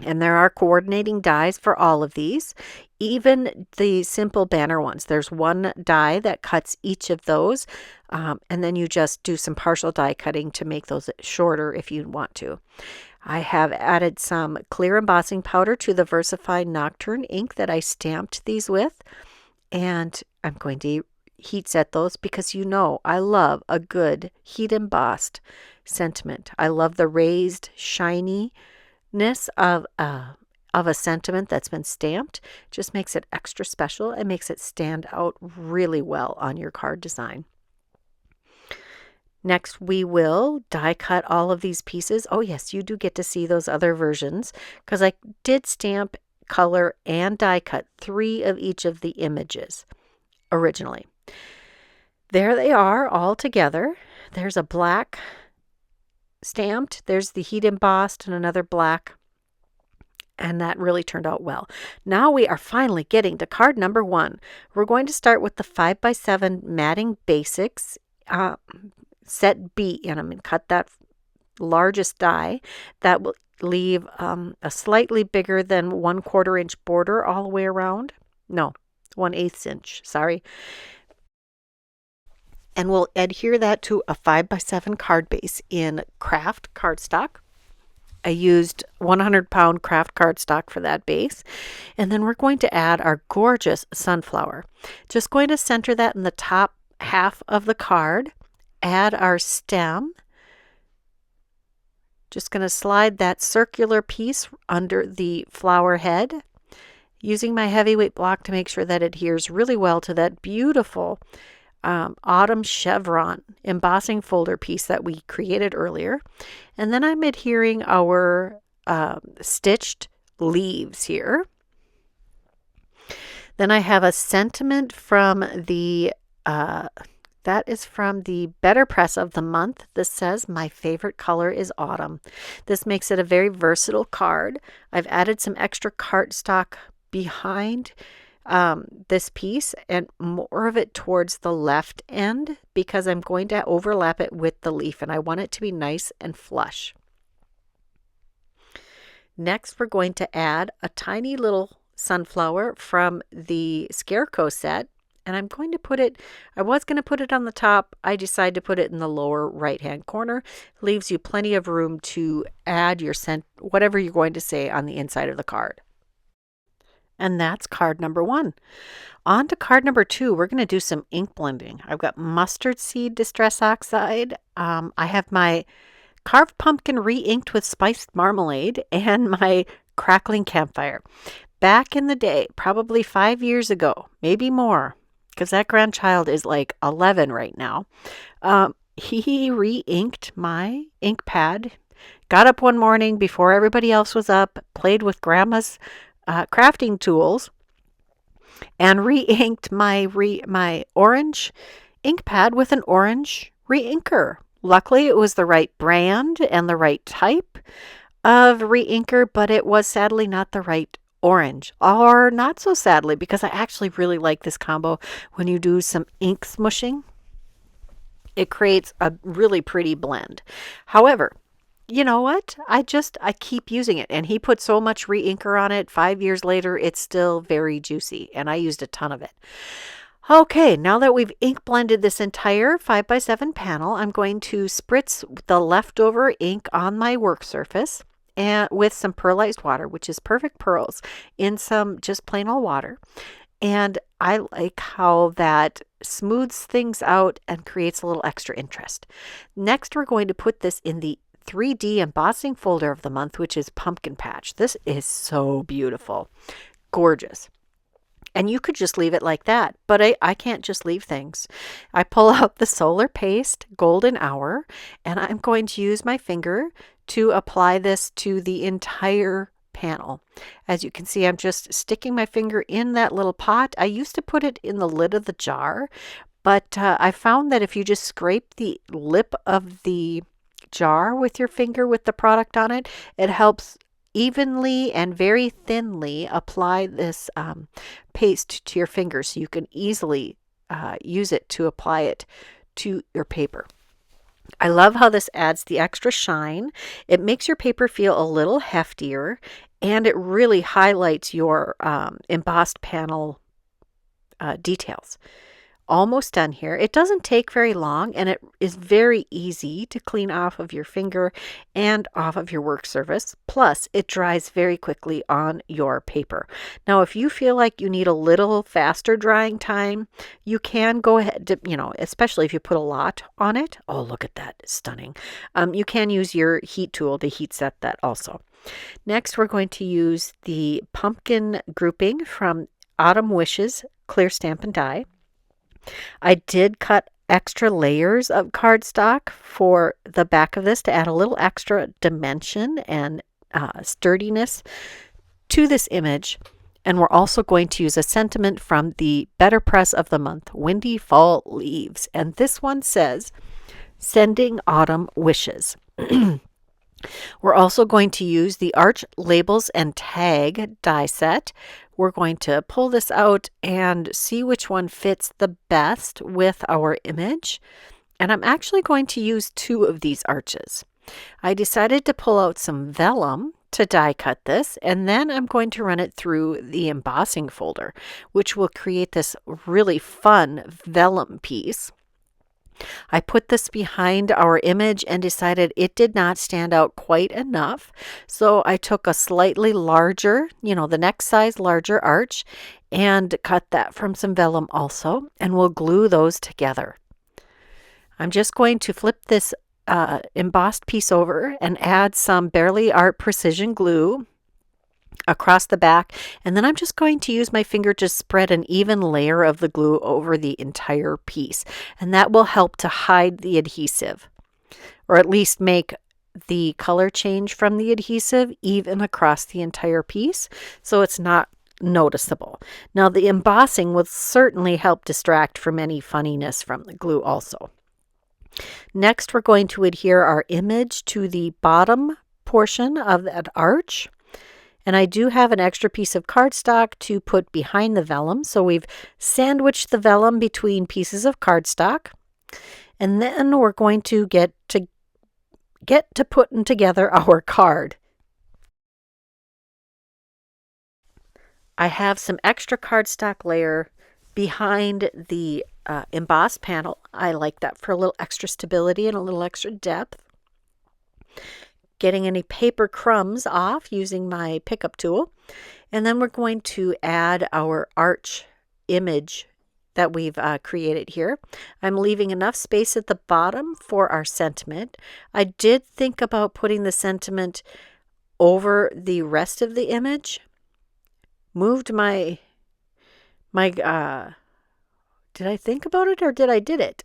And there are coordinating dies for all of these, even the simple banner ones. There's one die that cuts each of those, and then you just do some partial die cutting to make those shorter if you want to. I have added some clear embossing powder to the Versify Nocturne ink that I stamped these with, and I'm going to heat set those because you know I love a good heat embossed sentiment. I love the raised shininess of a sentiment that's been stamped. Just makes it extra special and makes it stand out really well on your card design. Next, we will die cut all of these pieces. Oh yes, you do get to see those other versions because I did stamp, color, and die cut 3 of each of the images originally. There they are all together. There's a black stamped, there's the heat embossed, and another black, and that really turned out well. Now we are finally getting to card number 1. We're going to start with the 5x7 Matting Basics set B, and I'm going to cut that largest die. That will leave a slightly bigger than 1/4 inch border all the way around. No, 1/8 inch, sorry. And we'll adhere that to a 5x7 card base in craft cardstock. I used 100-pound craft cardstock for that base. And then we're going to add our gorgeous sunflower. Just going to center that in the top half of the card. Add our stem. Just going to slide that circular piece under the flower head, using my heavyweight block to make sure that it adheres really well to that beautiful autumn chevron embossing folder piece that we created earlier. And then I'm adhering our stitched leaves here. Then I have a sentiment from the that is from the BetterPress of the month. This says, "My favorite color is autumn." This makes it a very versatile card. I've added some extra cardstock behind this piece and more of it towards the left end because I'm going to overlap it with the leaf and I want it to be nice and flush. Next, we're going to add a tiny little sunflower from the Scarecrow set. And I'm going to put it, I was going to put it on the top. I decided to put it in the lower right-hand corner. Leaves you plenty of room to add your whatever you're going to say on the inside of the card. And that's card number 1. On to card number 2, we're going to do some ink blending. I've got mustard seed distress oxide. I have my carved pumpkin re-inked with spiced marmalade and my crackling campfire. Back in the day, probably 5 years ago, maybe more, because that grandchild is like 11 right now. He re-inked my ink pad, got up one morning before everybody else was up, played with Grandma's crafting tools, and re-inked my orange ink pad with an orange re-inker. Luckily, it was the right brand and the right type of re-inker, but it was sadly not the right orange, or not so sadly, because I actually really like this combo. When you do some ink smushing, it creates a really pretty blend. However, you know what? I keep using it, and he put so much re-inker on it. 5 years later, it's still very juicy, and I used a ton of it. Okay, now that we've ink blended this entire 5x7 panel, I'm going to spritz the leftover ink on my work surface and with some pearlized water, which is perfect pearls, in some just plain old water. And I like how that smooths things out and creates a little extra interest. Next, we're going to put this in the 3D embossing folder of the month, which is Pumpkin Patch. This is so beautiful, gorgeous. And you could just leave it like that, but I can't just leave things. I pull out the Solar Paste Golden Hour, and I'm going to use my finger to apply this to the entire panel. As you can see, I'm just sticking my finger in that little pot. I used to put it in the lid of the jar, but I found that if you just scrape the lip of the jar with your finger with the product on it, it helps evenly and very thinly apply this paste to your fingers so you can easily use it to apply it to your paper. I love how this adds the extra shine. It makes your paper feel a little heftier, and it really highlights your embossed panel details. Almost done here. It doesn't take very long, and it is very easy to clean off of your finger and off of your work surface. Plus, it dries very quickly on your paper. Now, if you feel like you need a little faster drying time, you can go ahead, especially if you put a lot on it. Oh, look at that. It's stunning. You can use your heat tool to heat set that also. Next, we're going to use the pumpkin grouping from Autumn Wishes Clear Stampin' Die. I did cut extra layers of cardstock for the back of this to add a little extra dimension and sturdiness to this image. And we're also going to use a sentiment from the BetterPress of the month, Windy Fall Leaves. And this one says, Sending Autumn Wishes. We're also going to use the Arch Labels and Tag die set. We're going to pull this out and see which one fits the best with our image. And I'm actually going to use 2 of these arches. I decided to pull out some vellum to die cut this, and then I'm going to run it through the embossing folder, which will create this really fun vellum piece. I put this behind our image and decided it did not stand out quite enough. So I took a slightly larger, the next size larger arch, and cut that from some vellum also, and we'll glue those together. I'm just going to flip this embossed piece over and add some Barely Art Precision Glue across the back, and then I'm just going to use my finger to spread an even layer of the glue over the entire piece, and that will help to hide the adhesive, or at least make the color change from the adhesive even across the entire piece so it's not noticeable. Now, the embossing will certainly help distract from any funniness from the glue also. Next, we're going to adhere our image to the bottom portion of that arch. And I do have an extra piece of cardstock to put behind the vellum. So we've sandwiched the vellum between pieces of cardstock. And then we're going to get to putting together our card. I have some extra cardstock layer behind the embossed panel. I like that for a little extra stability and a little extra depth. Getting any paper crumbs off using my pickup tool. And then we're going to add our arch image that we've created here. I'm leaving enough space at the bottom for our sentiment. I did think about putting the sentiment over the rest of the image. Moved my did I think about it or did I did it?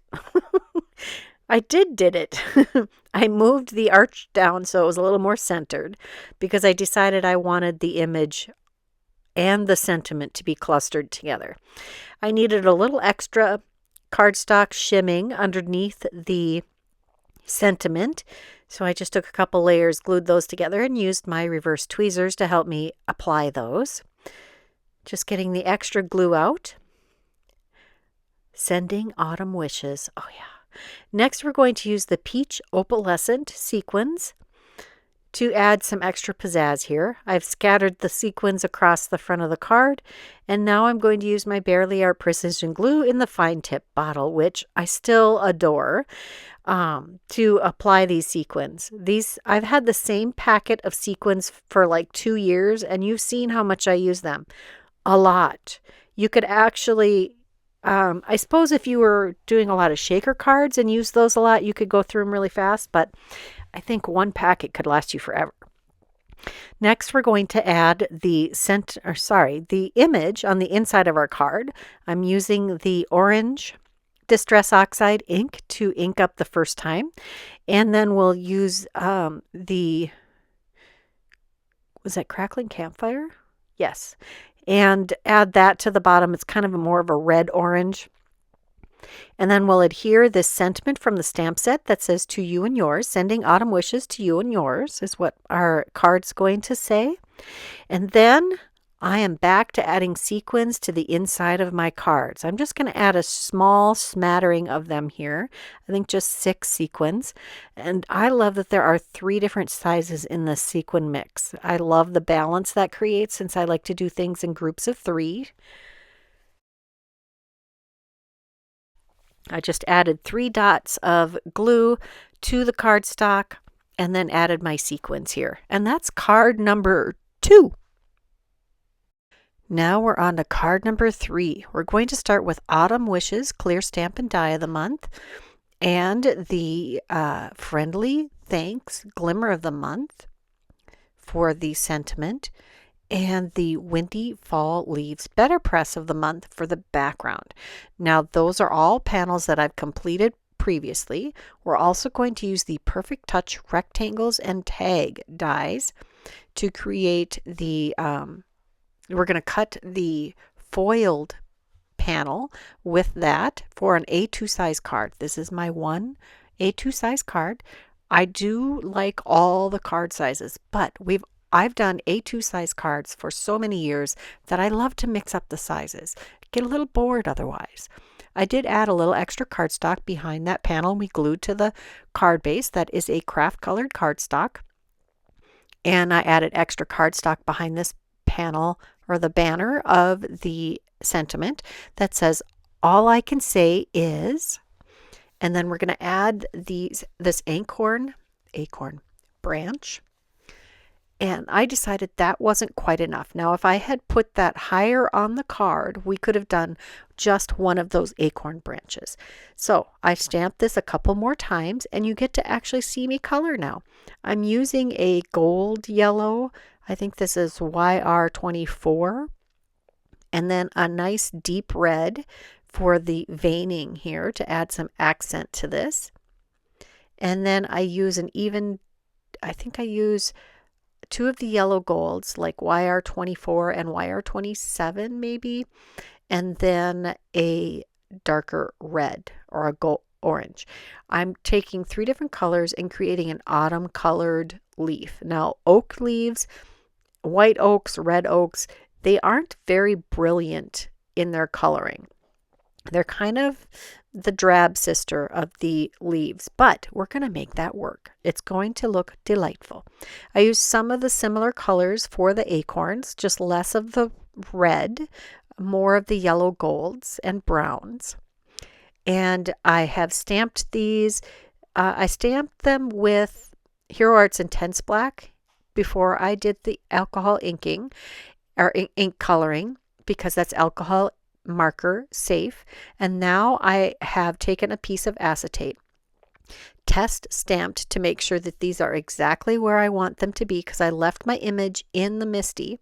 I did it. I moved the arch down so it was a little more centered because I decided I wanted the image and the sentiment to be clustered together. I needed a little extra cardstock shimming underneath the sentiment, so I just took a couple layers, glued those together, and used my reverse tweezers to help me apply those. Just getting the extra glue out. Sending Autumn Wishes. Oh yeah. Next, we're going to use the Peach Opalescent sequins to add some extra pizzazz here. I've scattered the sequins across the front of the card, and now I'm going to use my Barely Art Precision Glue in the fine tip bottle, which I still adore, to apply these sequins. I've had the same packet of sequins for like 2 years, and you've seen how much I use them. A lot. You could actually... I suppose if you were doing a lot of shaker cards and use those a lot, you could go through them really fast, but I think one packet could last you forever. Next, we're going to add the image on the inside of our card. I'm using the orange Distress Oxide ink to ink up the first time, and then we'll use was that Crackling Campfire? Yes. And add that to the bottom. It's kind of more of a red orange. And then we'll adhere this sentiment from the stamp set that says to you and yours. Sending Autumn Wishes to you and yours is what our card's going to say. And then I am back to adding sequins to the inside of my cards. I'm just going to add a small smattering of them here. I think just 6 sequins. And I love that there are 3 different sizes in the sequin mix. I love the balance that creates since I like to do things in groups of 3. I just added 3 dots of glue to the cardstock and then added my sequins here. And that's card number 2. Now we're on to card number 3. We're going to start with Autumn Wishes, Clear Stamp and Die of the Month, and the Friendly Thanks, Glimmer of the Month for the sentiment, and the Windy Fall Leaves, BetterPress of the Month for the background. Now those are all panels that I've completed previously. We're also going to use the Perfect Touch Rectangles and Tag dies to create the we're going to cut the foiled panel with that for an A2 size card. This is my one A2 size card. I do like all the card sizes, but I've done A2 size cards for so many years that I love to mix up the sizes. Get a little bored otherwise. I did add a little extra cardstock behind that panel we glued to the card base. That is a craft colored cardstock. And I added extra cardstock behind this panel or the banner of the sentiment that says, "All I can say is," and then we're going to add this acorn branch. And I decided that wasn't quite enough. Now, if I had put that higher on the card, we could have done just one of those acorn branches. So I stamped this a couple more times, and you get to actually see me color now. I'm using a gold yellow. I think this is YR24. And then a nice deep red for the veining here to add some accent to this. And then I use I think I use 2 of the yellow golds, like YR24 and YR27 maybe, and then a darker red or a gold orange. I'm taking 3 different colors and creating an autumn colored leaf. Now, oak leaves, white oaks, red oaks, they aren't very brilliant in their coloring. They're kind of the drab sister of the leaves, but we're going to make that work. It's going to look delightful. I used some of the similar colors for the acorns, just less of the red, more of the yellow golds and browns. And I have stamped these. I stamped them with Hero Arts Intense Black before I did the alcohol inking or ink coloring, because that's alcohol marker safe. And now I have taken a piece of acetate, test stamped to make sure that these are exactly where I want them to be, because I left my image in the MISTI.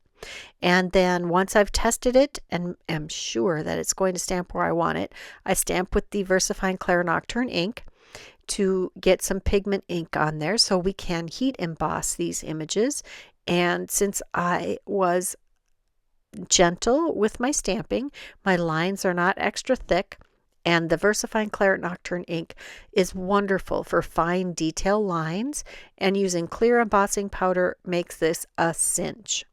And then once I've tested it and am sure that it's going to stamp where I want it, I stamp with the VersaFine Clair Nocturne ink to get some pigment ink on there so we can heat emboss these images. And since I was gentle with my stamping, my lines are not extra thick, and the VersaFine Claret Nocturne ink is wonderful for fine detail lines, and using clear embossing powder makes this a cinch.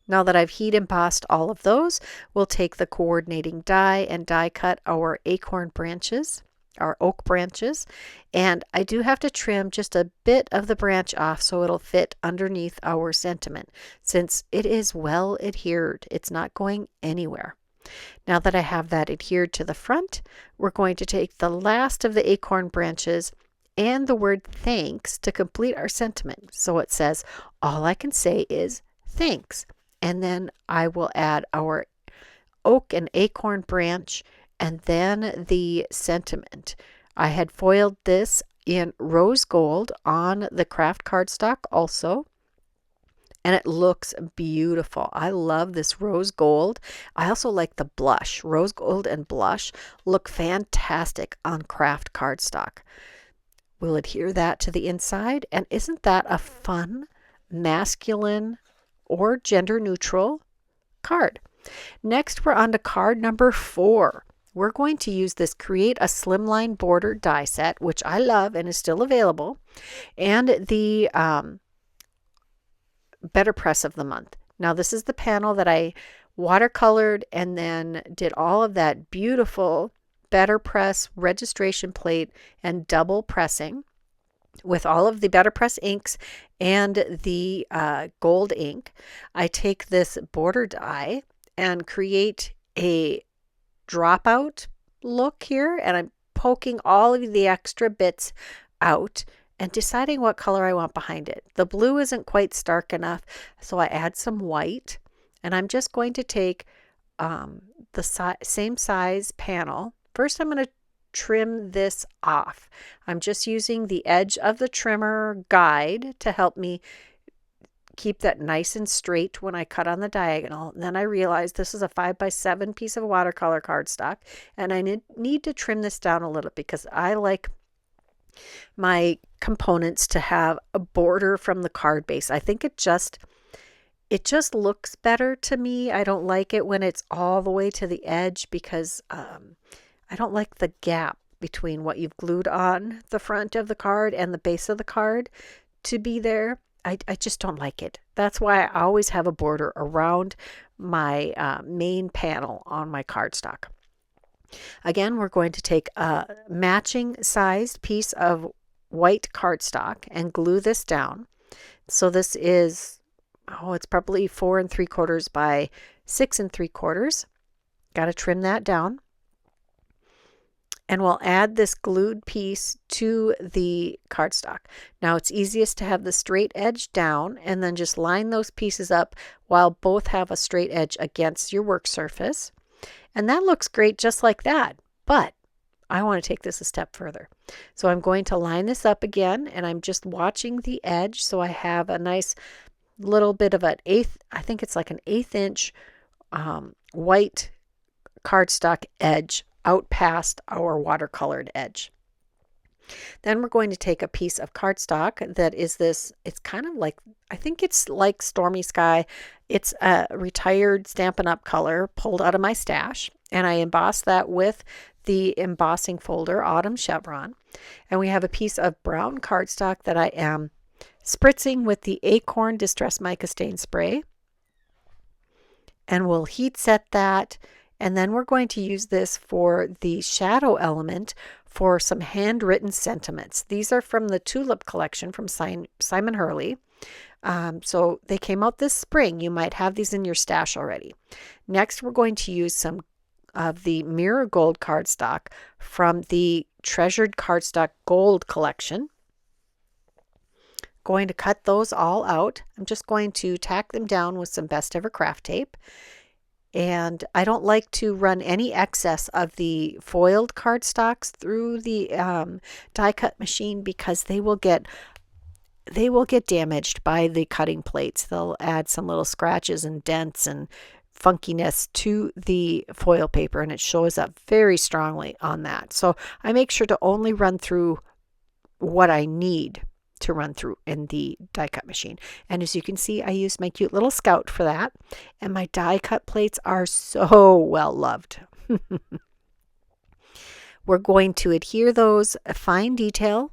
Now that I've heat embossed all of those, we'll take the coordinating die and die cut our acorn branches, our oak branches, and I do have to trim just a bit of the branch off so it'll fit underneath our sentiment, since it is well adhered. It's not going anywhere. Now that I have that adhered to the front, we're going to take the last of the acorn branches and the word thanks to complete our sentiment. So it says, "All I can say is thanks." And then I will add our oak and acorn branch and then the sentiment. I had foiled this in rose gold on the craft cardstock also, and it looks beautiful. I love this rose gold. I also like the blush. Rose gold and blush look fantastic on craft cardstock. We'll adhere that to the inside, and isn't that a fun masculine or gender neutral card? Next, we're on to card number 4. We're going to use this Create a Slimline Border die set, which I love and is still available, and the BetterPress of the month. Now this is the panel that I watercolored and then did all of that beautiful BetterPress registration plate and double pressing with all of the BetterPress inks and the gold ink. I take this border die and create a dropout look here, and I'm poking all of the extra bits out and deciding what color I want behind it. The blue isn't quite stark enough, so I add some white, and I'm just going to take the same size panel. First, I'm going to trim this off. I'm just using the edge of the trimmer guide to help me keep that nice and straight when I cut on the diagonal. And then I realized this is a 5x7 piece of watercolor cardstock, and I need to trim this down a little because I like my components to have a border from the card base. I think it just looks better to me. I don't like it when it's all the way to the edge because I don't like the gap between what you've glued on the front of the card and the base of the card to be there. I just don't like it. That's why I always have a border around my main panel on my cardstock. Again, we're going to take a matching sized piece of white cardstock and glue this down. So this is, it's probably 4 3/4 by 6 3/4. Got to trim that down. And we'll add this glued piece to the cardstock. Now it's easiest to have the straight edge down and then just line those pieces up while both have a straight edge against your work surface. And that looks great just like that, but I want to take this a step further. So I'm going to line this up again, and I'm just watching the edge so I have a nice little bit of an eighth, I think it's like an 1/8 inch white cardstock edge out past our watercolored edge. Then we're going to take a piece of cardstock that is this, it's kind of like, I think it's like Stormy Sky. It's a retired Stampin' Up! Color pulled out of my stash, and I embossed that with the embossing folder, Autumn Chevron. And we have a piece of brown cardstock that I am spritzing with the Acorn Distress Mica Stain Spray. And we'll heat set that. And then we're going to use this for the shadow element for some handwritten sentiments. These are from the Tulip collection from Simon Hurley. So they came out this spring. You might have these in your stash already. Next, we're going to use some of the Mirror Gold cardstock from the Treasured Cardstock Gold collection. Going to cut those all out. I'm just going to tack them down with some Best Ever craft tape. And I don't like to run any excess of the foiled cardstocks through the die cut machine because they will get damaged by the cutting plates. They'll add some little scratches and dents and funkiness to the foil paper, and it shows up very strongly on that. So I make sure to only run through what I need to run through in the die cut machine. And as you can see, I used my cute little Scout for that, and my die cut plates are so well loved. We're going to adhere those fine detail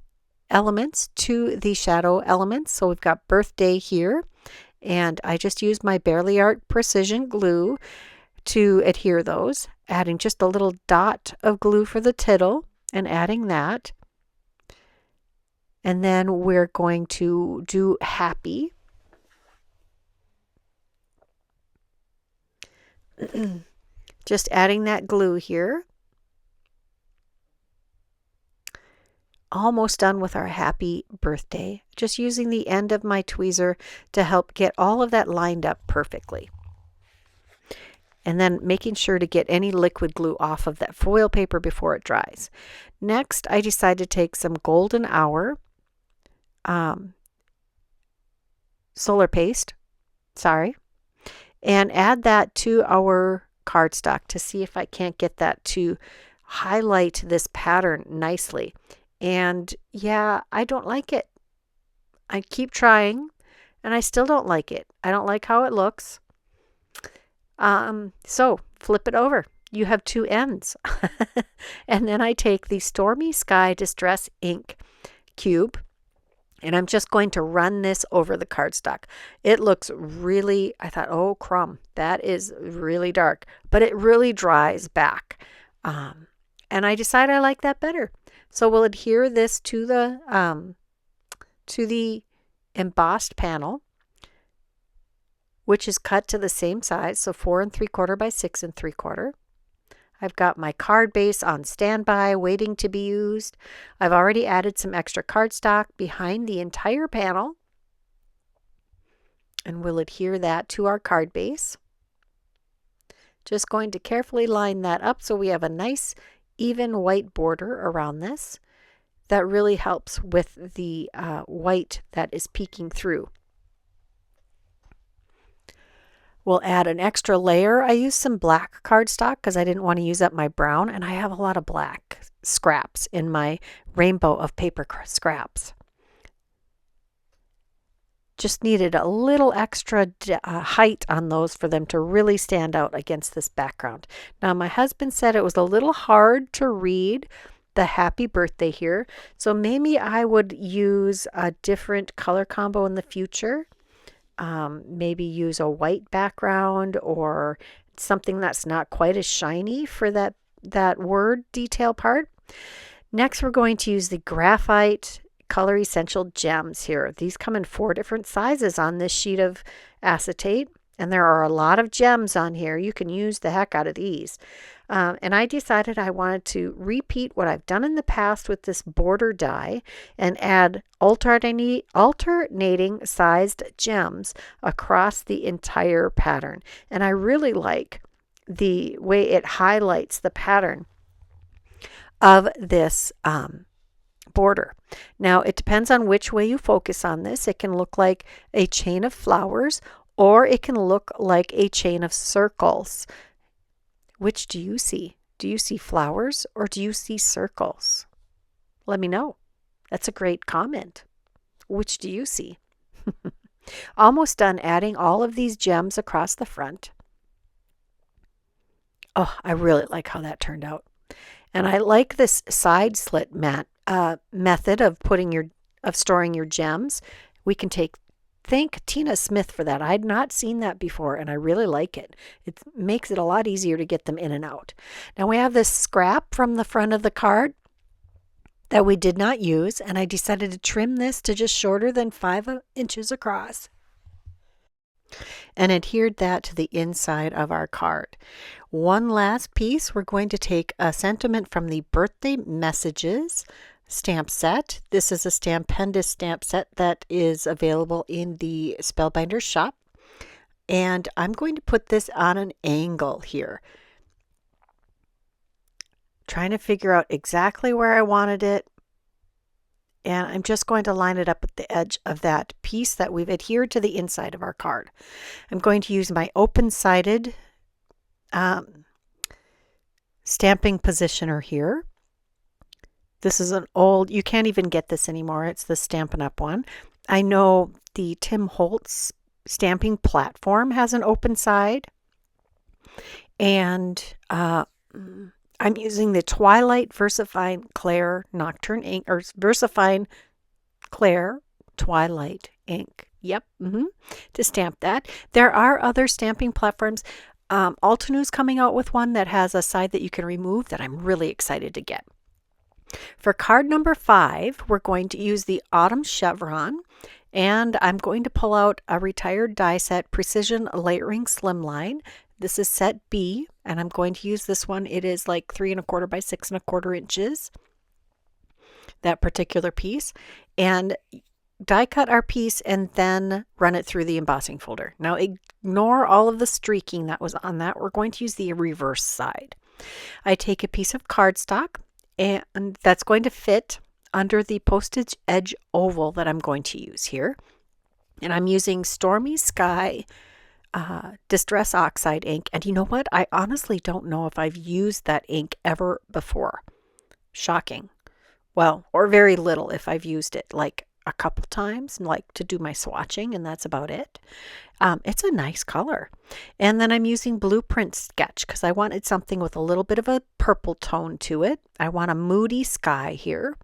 elements to the shadow elements. So we've got birthday here, and I just used my Barely Art Precision glue to adhere those, adding just a little dot of glue for the tittle and adding that. And then we're going to do happy. Just adding that glue here. Almost done with our happy birthday. Just using the end of my tweezer to help get all of that lined up perfectly. And then making sure to get any liquid glue off of that foil paper before it dries. Next, I decided to take some Golden Hour solar paste, and add that to our cardstock to see if I can't get that to highlight this pattern nicely. And yeah, I don't like it. I keep trying and I still don't like it. I don't like how it looks. So flip it over. You have two ends. And then I take the Stormy Sky Distress Ink cube, And I'm just going to run this over the cardstock. It looks really, I thought, oh, crumb, that is really dark, but it really dries back. And I decided I like that better. So we'll adhere this to the embossed panel, which is cut to the same size, so 4 3/4 by 6 3/4. I've got my card base on standby, waiting to be used. I've already added some extra cardstock behind the entire panel, and we'll adhere that to our card base. Just going to carefully line that up so we have a nice even white border around this. That really helps with the white that is peeking through. We'll add an extra layer. I used some black cardstock because I didn't want to use up my brown, and I have a lot of black scraps in my rainbow of paper scraps. Just needed a little extra height on those for them to really stand out against this background. Now, my husband said it was a little hard to read the happy birthday here, so maybe I would use a different color combo in the future. Maybe use a white background or something that's not quite as shiny for that word detail part. Next, we're going to use the graphite Color Essential gems here. These come in 4 different sizes on this sheet of acetate, and there are a lot of gems on here. You can use the heck out of these. And I decided I wanted to repeat what I've done in the past with this border die and add alternating sized gems across the entire pattern. And I really like the way it highlights the pattern of this border. Now, it depends on which way you focus on this. It can look like a chain of flowers, or it can look like a chain of circles. Which do you see? Do you see flowers or do you see circles? Let me know. That's a great comment. Which do you see? Almost done adding all of these gems across the front. Oh, I really like how that turned out. And I like this side slit method of storing your gems. We can thank Tina Smith for that. I had not seen that before, and I really like it. It makes it a lot easier to get them in and out. Now we have this scrap from the front of the card that we did not use, and I decided to trim this to just shorter than 5 inches across and adhered that to the inside of our card. One last piece, we're going to take a sentiment from the Birthday Messages stamp set. This is a Stampendous stamp set that is available in the Spellbinders shop. And I'm going to put this on an angle here. Trying to figure out exactly where I wanted it. And I'm just going to line it up at the edge of that piece that we've adhered to the inside of our card. I'm going to use my open-sided stamping positioner here. This is an old, you can't even get this anymore. It's the Stampin' Up! One. I know the Tim Holtz stamping platform has an open side. And I'm using the Twilight VersaFine Clair Nocturne ink, or VersaFine Clair Twilight ink. Yep, to stamp that. There are other stamping platforms. Altenews coming out with one that has a side that you can remove that I'm really excited to get. For card number 5, we're going to use the Autumn Chevron, and I'm going to pull out a retired die set Precision Layering Slimline. This is set B, and I'm going to use this one. It is like 3 1/4 by 6 1/4 inches, that particular piece. And die cut our piece and then run it through the embossing folder. Now ignore all of the streaking that was on that. We're going to use the reverse side. I take a piece of cardstock, and that's going to fit under the postage edge oval that I'm going to use here. And I'm using Stormy Sky Distress Oxide ink. And you know what? I honestly don't know if I've used that ink ever before. Shocking. Well, or very little if I've used it. Like a couple times, like to do my swatching, and that's about it. It's a nice color. And then I'm using Blueprint Sketch because I wanted something with a little bit of a purple tone to it. I want a moody sky here.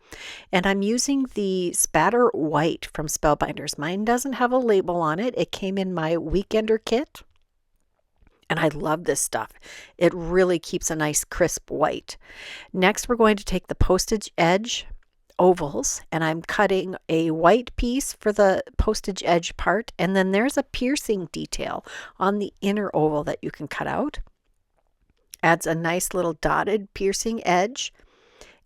And I'm using the Spatter White from Spellbinders. Mine doesn't have a label on it. It came in my Weekender kit. And I love this stuff. It really keeps a nice crisp white. Next, we're going to take the postage edge ovals, and I'm cutting a white piece for the postage edge part, and then there's a piercing detail on the inner oval that you can cut out. Adds a nice little dotted piercing edge,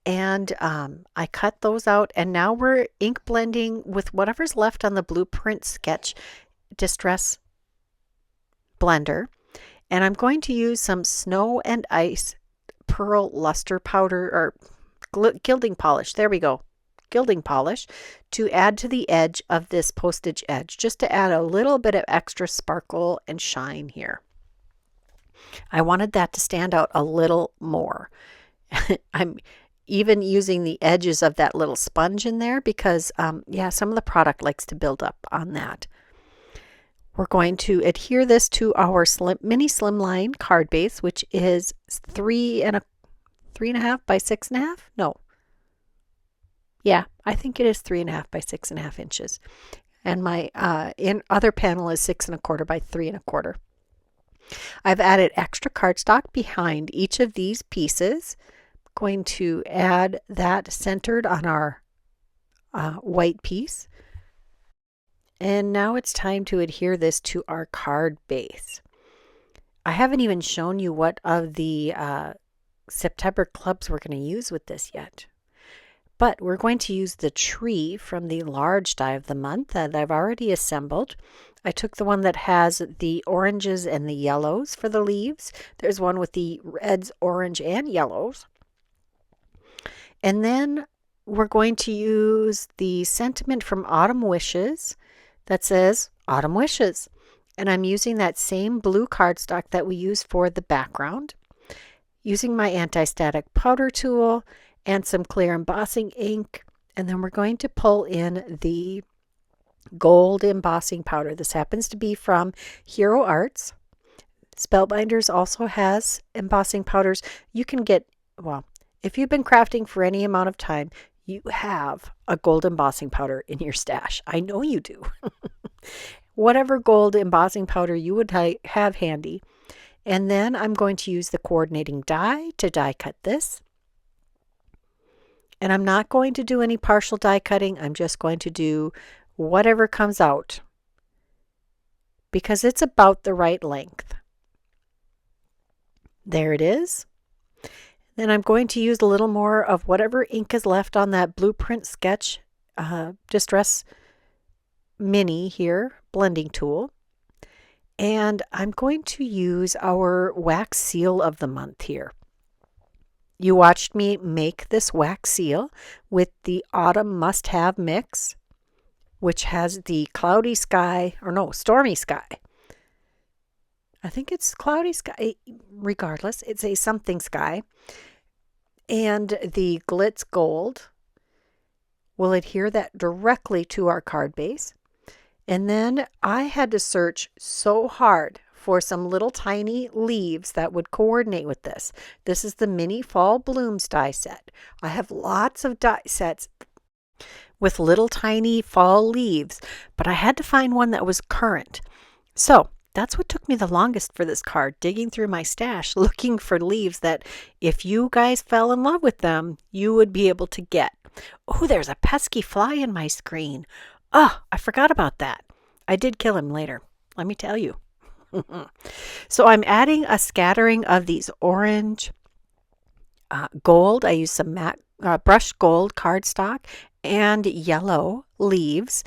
and I cut those out, and now we're ink blending with whatever's left on the Blueprint Sketch Distress blender. And I'm going to use some Snow and Ice Pearl Luster Powder, or gilding polish. There we go. Gilding polish to add to the edge of this postage edge, just to add a little bit of extra sparkle and shine here. I wanted that to stand out a little more. I'm even using the edges of that little sponge in there because, yeah, some of the product likes to build up on that. We're going to adhere this to our mini slimline card base, which is 3.5 by 6.5. No. Yeah, I think it is 3.5 by 6.5 inches. And my other panel is 6.25 by 3.25. I've added extra cardstock behind each of these pieces. I'm going to add that centered on our white piece. And now it's time to adhere this to our card base. I haven't even shown you what of the September clubs we're going to use with this yet. But we're going to use the tree from the large die of the month that I've already assembled. I took the one that has the oranges and the yellows for the leaves. There's one with the reds, orange, and yellows. And then we're going to use the sentiment from Autumn Wishes that says Autumn Wishes. And I'm using that same blue cardstock that we use for the background. Using my anti-static powder tool and some clear embossing ink. And then we're going to pull in the gold embossing powder. This happens to be from Hero Arts. Spellbinders also has embossing powders. You can get, well, if you've been crafting for any amount of time, you have a gold embossing powder in your stash. I know you do. Whatever gold embossing powder you would have handy. And then I'm going to use the coordinating die to die cut this. And I'm not going to do any partial die cutting. I'm just going to do whatever comes out because it's about the right length. There it is. Then I'm going to use a little more of whatever ink is left on that Blueprint Sketch Distress Mini here, blending tool. And I'm going to use our wax seal of the month here. You watched me make this wax seal with the Autumn Must Have mix, which has the cloudy sky, or no, stormy sky. I think it's cloudy sky, regardless, it's a something sky. And the Glitz Gold will adhere that directly to our card base. And then I had to search so hard for some little tiny leaves that would coordinate with this. This is the Mini Fall Blooms die set. I have lots of die sets with little tiny fall leaves, but I had to find one that was current. So that's what took me the longest for this card, digging through my stash, looking for leaves that if you guys fell in love with them, you would be able to get. Oh, there's a pesky fly in my screen. Oh, I forgot about that. I did kill him later, let me tell you. So I'm adding a scattering of these orange gold. I use some matte brushed gold cardstock and yellow leaves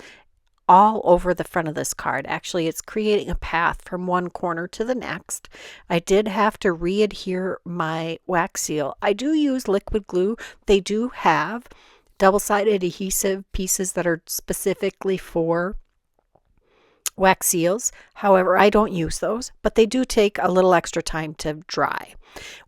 all over the front of this card. Actually, it's creating a path from one corner to the next. I did have to re-adhere my wax seal. I do use liquid glue. They do have double-sided adhesive pieces that are specifically for wax seals. However, I don't use those, but they do take a little extra time to dry.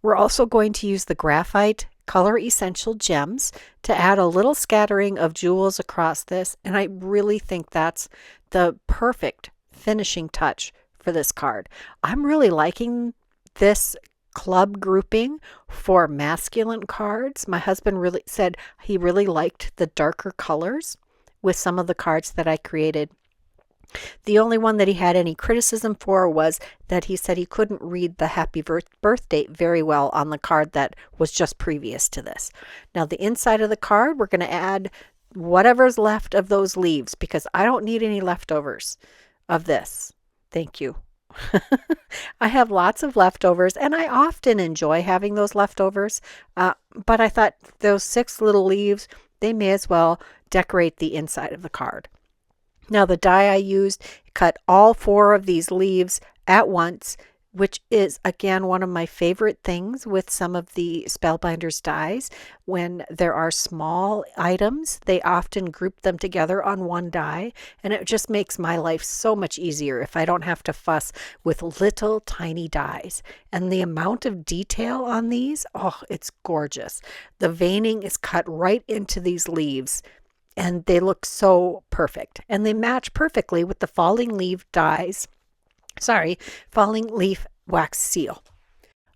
We're also going to use the graphite Color Essential Gems to add a little scattering of jewels across this, and I really think that's the perfect finishing touch for this card. I'm really liking this club grouping for masculine cards. My husband really said he really liked the darker colors with some of the cards that I created. The only one that he had any criticism for was that he said he couldn't read the happy birth date very well on the card that was just previous to this. Now the inside of the card, we're going to add whatever's left of those leaves because I don't need any leftovers of this. Thank you. I have lots of leftovers and I often enjoy having those leftovers, but I thought those 6 little leaves, they may as well decorate the inside of the card. Now the die I used cut all 4 of these leaves at once, which is again one of my favorite things with some of the Spellbinders dies. When there are small items, they often group them together on one die, and it just makes my life so much easier if I don't have to fuss with little tiny dies. And the amount of detail on these, oh, it's gorgeous. The veining is cut right into these leaves. And they look so perfect. And they match perfectly with the falling leaf falling leaf wax seal.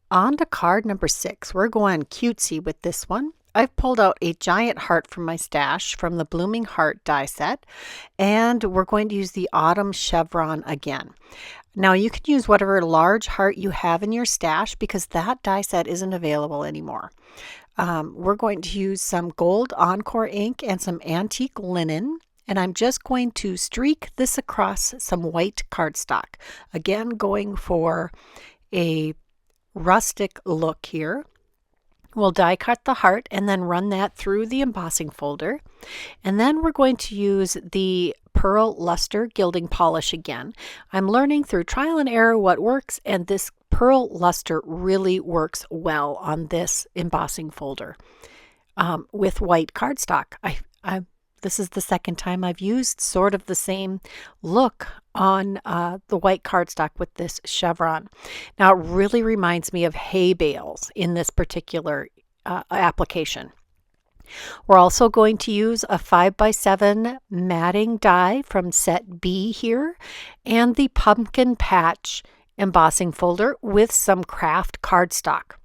On to card number 6. We're going cutesy with this one. I've pulled out a giant heart from my stash from the Blooming Heart die set. And we're going to use the Autumn Chevron again. Now you can use whatever large heart you have in your stash because that die set isn't available anymore. We're going to use some gold Encore ink and some antique linen, and I'm just going to streak this across some white cardstock. Again, going for a rustic look here. We'll die cut the heart and then run that through the embossing folder. And then we're going to use the Pearl Luster Gilding Polish again. I'm learning through trial and error what works, and this Pearl Luster really works well on this embossing folder with white cardstock. This is the second time I've used sort of the same look on the white cardstock with this chevron. Now it really reminds me of hay bales in this particular application. We're also going to use a 5x7 matting die from set B here and the Pumpkin Patch embossing folder with some craft cardstock.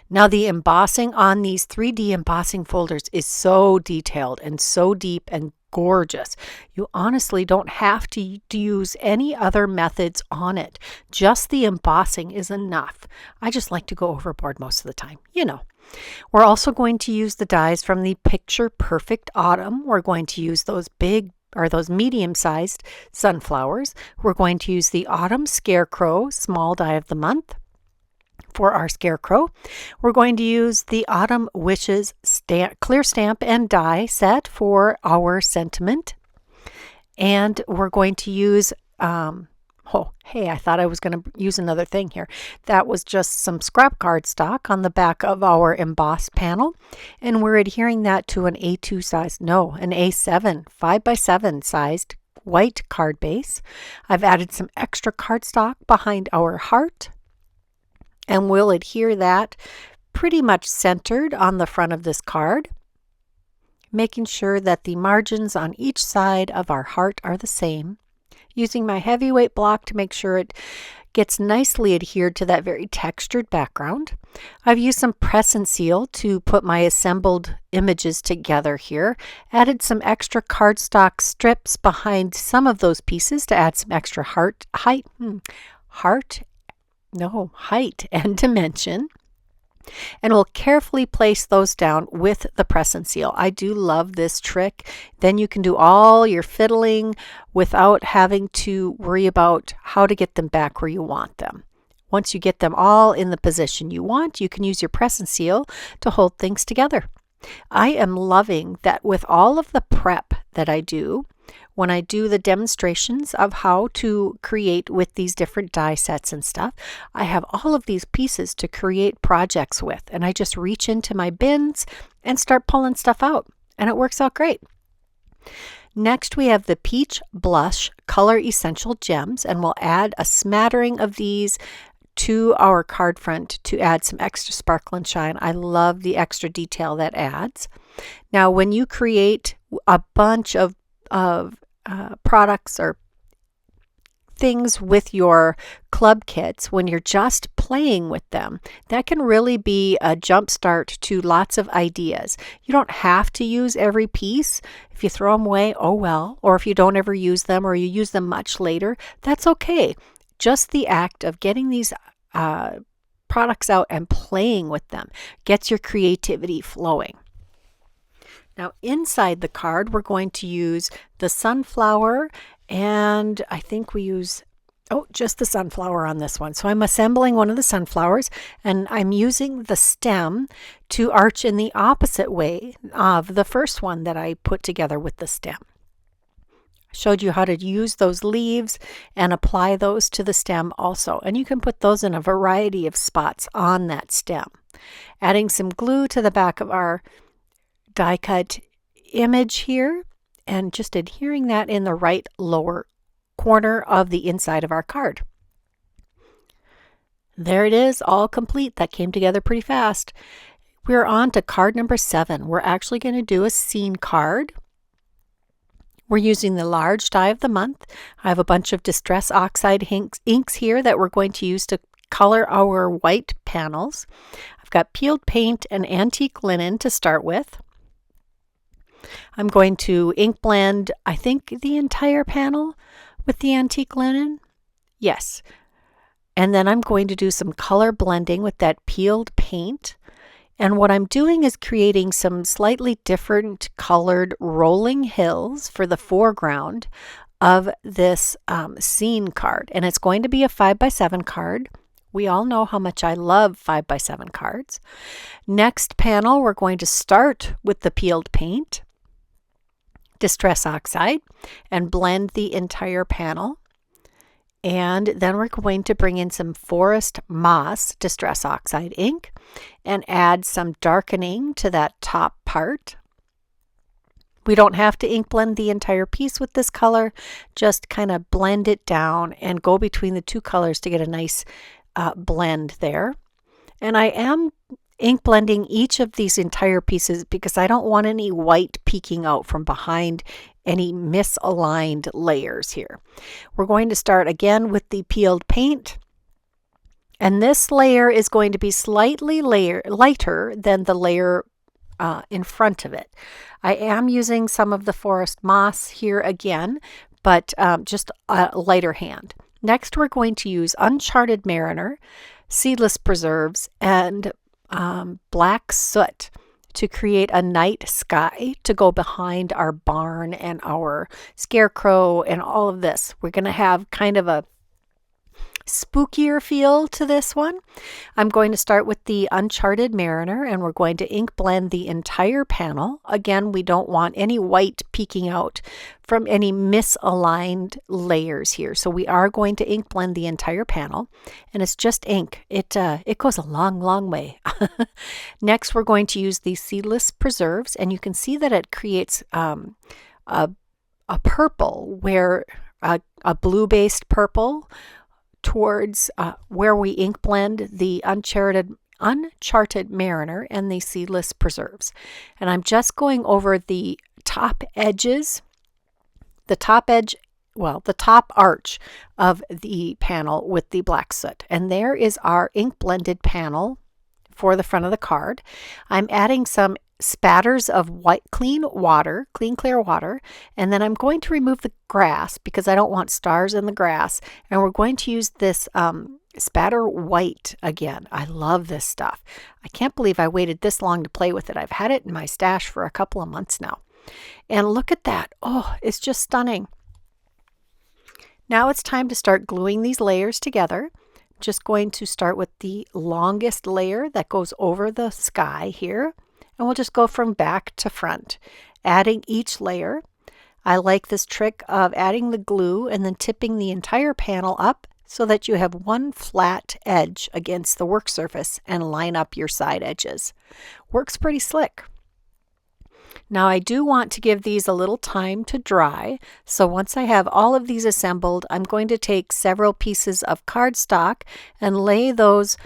Now the embossing on these 3D embossing folders is so detailed and so deep and gorgeous. You honestly don't have to use any other methods on it. Just the embossing is enough. I just like to go overboard most of the time, you know. We're also going to use the dies from the Picture Perfect Autumn. We're going to use those medium-sized sunflowers. We're going to use the Autumn Scarecrow small die of the month for our scarecrow. We're going to use the Autumn Wishes clear stamp and die set for our sentiment. And we're going to use I thought I was going to use another thing here. That was just some scrap cardstock on the back of our embossed panel. And we're adhering that to an A2 size, no, an A7, 5x7 sized white card base. I've added some extra cardstock behind our heart. And we'll adhere that pretty much centered on the front of this card, making sure that the margins on each side of our heart are the same. Using my heavyweight block to make sure it gets nicely adhered to that very textured background. I've used some press and seal to put my assembled images together here. Added some extra cardstock strips behind some of those pieces to add some extra height and dimension. And we'll carefully place those down with the press and seal. I do love this trick. Then you can do all your fiddling without having to worry about how to get them back where you want them. Once you get them all in the position you want, you can use your press and seal to hold things together. I am loving that with all of the prep that I do, when I do the demonstrations of how to create with these different die sets and stuff, I have all of these pieces to create projects with, and I just reach into my bins and start pulling stuff out, and it works out great. Next, we have the Peach Blush Color Essential Gems, and we'll add a smattering of these to our card front to add some extra sparkle and shine. I love the extra detail that adds. Now, when you create a bunch of products or things with your club kits, when you're just playing with them, that can really be a jump start to lots of ideas. You don't have to use every piece. If you throw them away, oh well. Or if you don't ever use them, or you use them much later, that's okay. Just the act of getting these products out and playing with them gets your creativity flowing. Now, inside the card, we're going to use the sunflower, and I think we use, just the sunflower on this one. So I'm assembling one of the sunflowers, and I'm using the stem to arch in the opposite way of the first one that I put together with the stem. I showed you how to use those leaves and apply those to the stem also, and you can put those in a variety of spots on that stem. Adding some glue to the back of our die cut image here, and just adhering that in the right lower corner of the inside of our card. There it is, all complete. That came together pretty fast. We're on to card number 7. We're actually going to do a scene card. We're using the large die of the month. I have a bunch of Distress Oxide inks here that we're going to use to color our white panels. I've got peeled paint and antique linen to start with. I'm going to ink blend, I think, the entire panel with the antique linen. Yes. And then I'm going to do some color blending with that peeled paint. And what I'm doing is creating some slightly different colored rolling hills for the foreground of this scene card. And it's going to be a 5x7 card. We all know how much I love 5x7 cards. Next panel, we're going to start with the peeled paint, Distress Oxide, and blend the entire panel. And then we're going to bring in some Forest Moss Distress Oxide ink and add some darkening to that top part. We don't have to ink blend the entire piece with this color, just kind of blend it down and go between the two colors to get a nice blend there. And I am ink blending each of these entire pieces because I don't want any white peeking out from behind any misaligned layers here. We're going to start again with the peeled paint, and this layer is going to be slightly lighter than the layer in front of it. I am using some of the Forest Moss here again, but just a lighter hand. Next, we're going to use Uncharted Mariner, Seedless Preserves, and black soot to create a night sky to go behind our barn and our scarecrow and all of this. We're going to have kind of a spookier feel to this one. I'm going to start with the Uncharted Mariner, and we're going to ink blend the entire panel. Again, we don't want any white peeking out from any misaligned layers here. So we are going to ink blend the entire panel, and it's just ink. It goes a long, long way. Next, we're going to use the Seedless Preserves, and you can see that it creates a purple, where a blue-based purple towards where we ink blend the Uncharted Mariner and the Seedless Preserves. And I'm just going over the top edges, the top arch of the panel with the black soot. And there is our ink blended panel for the front of the card. I'm adding some spatters of clean clear water, and then I'm going to remove the grass because I don't want stars in the grass, and we're going to use this spatter white again. I love this stuff. I can't believe I waited this long to play with it. I've had it in my stash for a couple of months now, and look at that. Oh, it's just stunning. Now it's time to start gluing these layers together. Just going to start with the longest layer that goes over the sky here. And we'll just go from back to front, adding each layer. I like this trick of adding the glue and then tipping the entire panel up so that you have one flat edge against the work surface and line up your side edges. Works pretty slick. Now I do want to give these a little time to dry. So once I have all of these assembled, I'm going to take several pieces of cardstock and lay those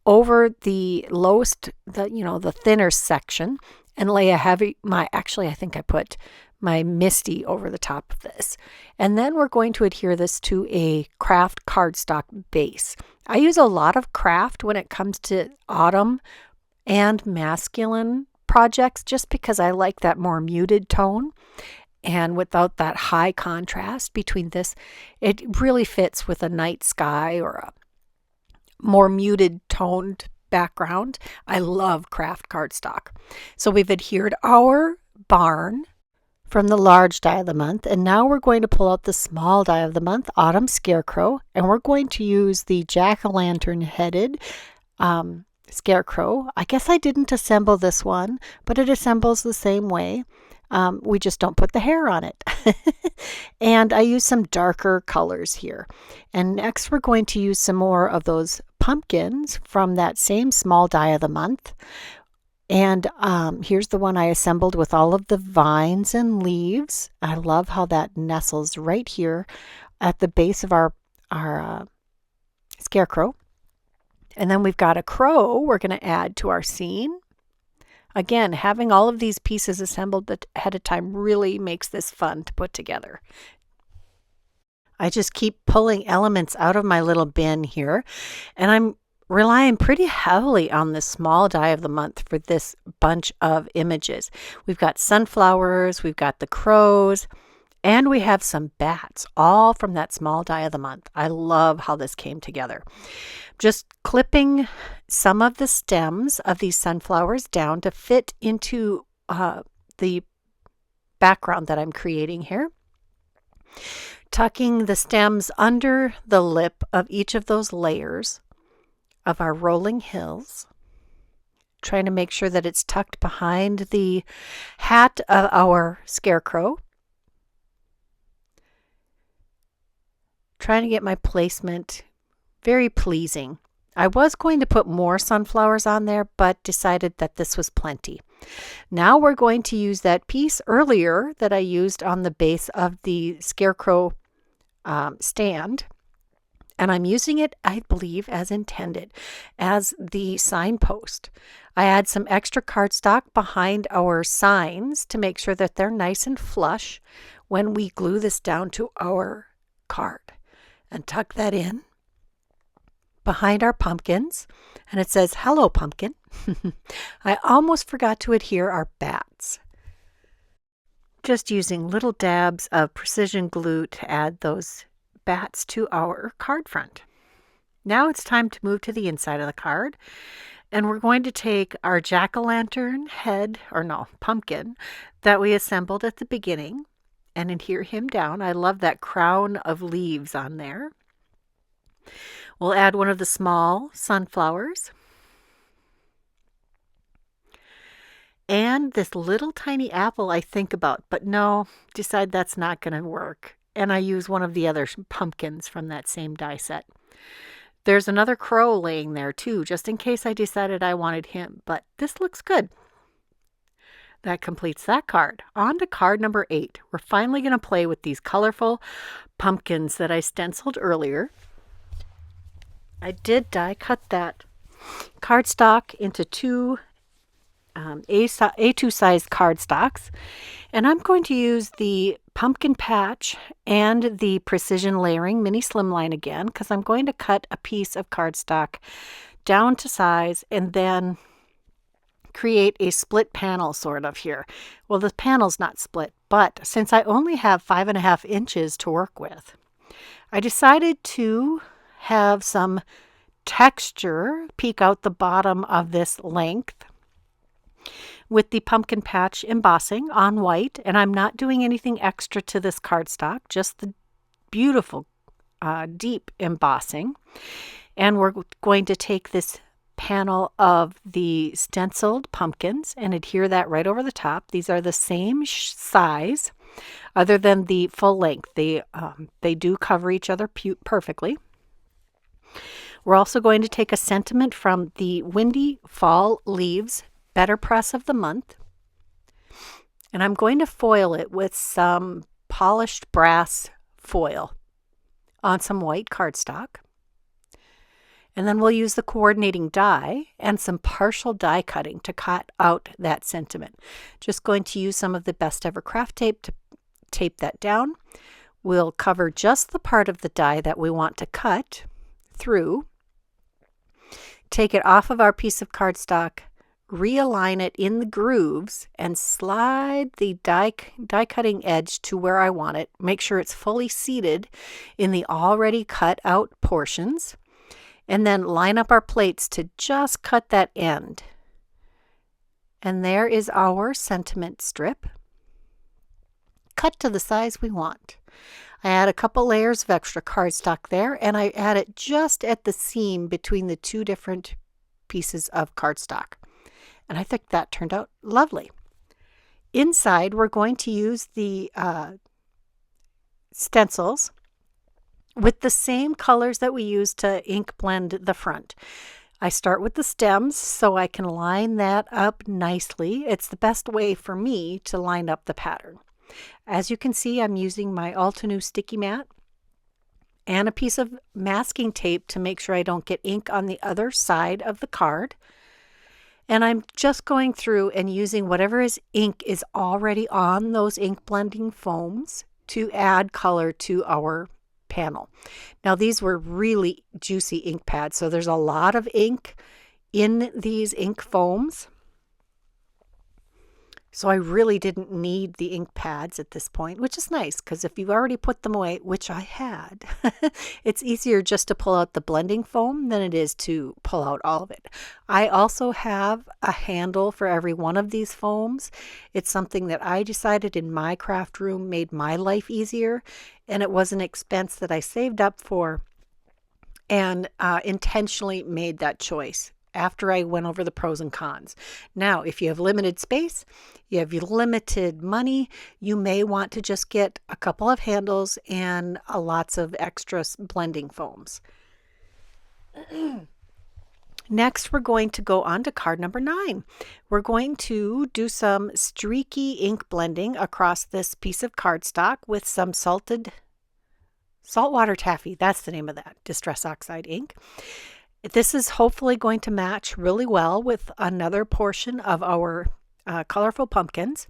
over the lowest, the thinner section, and lay a heavy, actually I think I put my Misty over the top of this. And then we're going to adhere this to a craft cardstock base. I use a lot of craft when it comes to autumn and masculine projects just because I like that more muted tone. And without that high contrast between this, it really fits with a night sky or a more muted toned background. I love craft cardstock. So we've adhered our barn from the large die of the month, and now we're going to pull out the small die of the month, Autumn Scarecrow, and we're going to use the jack-o'-lantern headed scarecrow. I guess I didn't assemble this one, but it assembles the same way. We just don't put the hair on it. And I use some darker colors here. And next we're going to use some more of those pumpkins from that same small die of the month. And here's the one I assembled with all of the vines and leaves. I love how that nestles right here at the base of our scarecrow. And then we've got a crow we're going to add to our scene. Again, having all of these pieces assembled ahead of time really makes this fun to put together. I just keep pulling elements out of my little bin here, and I'm relying pretty heavily on the small die of the month for this bunch of images. We've got sunflowers, we've got the crows, and we have some bats, all from that small die of the month. I love how this came together. Just clipping some of the stems of these sunflowers down to fit into the background that I'm creating here. Tucking the stems under the lip of each of those layers of our rolling hills. Trying to make sure that it's tucked behind the hat of our scarecrow. Trying to get my placement very pleasing. I was going to put more sunflowers on there, but decided that this was plenty. Now we're going to use that piece earlier that I used on the base of the scarecrow stand. And I'm using it, I believe, as intended, as the signpost. I add some extra cardstock behind our signs to make sure that they're nice and flush when we glue this down to our card. And tuck that in behind our pumpkins, and it says, "Hello, pumpkin." I almost forgot to adhere our bats. Just using little dabs of precision glue to add those bats to our card front. Now it's time to move to the inside of the card, and we're going to take our jack-o'-lantern head, pumpkin, that we assembled at the beginning, and adhere him down. I love that crown of leaves on there. We'll add one of the small sunflowers. And this little tiny apple I think about, but no, decide that's not going to work. And I use one of the other pumpkins from that same die set. There's another crow laying there too, just in case I decided I wanted him, but this looks good. That completes that card. On to card number 8. We're finally going to play with these colorful pumpkins that I stenciled earlier. I did die cut that cardstock into two A2 size cardstocks, and I'm going to use the pumpkin patch and the precision layering mini slimline again, because I'm going to cut a piece of cardstock down to size and then create a split panel sort of here. Well, the panel's not split, but since I only have 5.5 inches to work with, I decided to have some texture peek out the bottom of this length with the pumpkin patch embossing on white, and I'm not doing anything extra to this cardstock, just the beautiful deep embossing. And we're going to take this panel of the stenciled pumpkins and adhere that right over the top. These are the same size other than the full length. They do cover each other perfectly. We're also going to take a sentiment from the Windy Fall Leaves BetterPress of the month And I'm going to foil it with some polished brass foil on some white cardstock. And then we'll use the coordinating die and some partial die cutting to cut out that sentiment. Just going to use some of the Best Ever craft tape to tape that down. We'll cover just the part of the die that we want to cut through. Take it off of our piece of cardstock, realign it in the grooves, and slide the die cutting edge to where I want it. Make sure it's fully seated in the already cut out portions. And then line up our plates to just cut that end. And there is our sentiment strip, cut to the size we want. I add a couple layers of extra cardstock there, and I add it just at the seam between the two different pieces of cardstock. And I think that turned out lovely. Inside, we're going to use the stencils with the same colors that we use to ink blend the front. I start with the stems so I can line that up nicely. It's the best way for me to line up the pattern. As you can see, I'm using my Altenew sticky mat and a piece of masking tape to make sure I don't get ink on the other side of the card. And I'm just going through and using whatever ink is already on those ink blending foams to add color to our panel. Now these were really juicy ink pads, so there's a lot of ink in these ink foams. So I really didn't need the ink pads at this point, which is nice because if you've already put them away, which I had, it's easier just to pull out the blending foam than it is to pull out all of it. I also have a handle for every one of these foams. It's something that I decided in my craft room made my life easier, and it was an expense that I saved up for and intentionally made that choice after I went over the pros and cons. Now, if you have limited space, you have limited money, you may want to just get a couple of handles and lots of extra blending foams. Next, we're going to go on to card number 9. We're going to do some streaky ink blending across this piece of cardstock with some saltwater taffy. That's the name of that, Distress Oxide ink. This is hopefully going to match really well with another portion of our colorful pumpkins.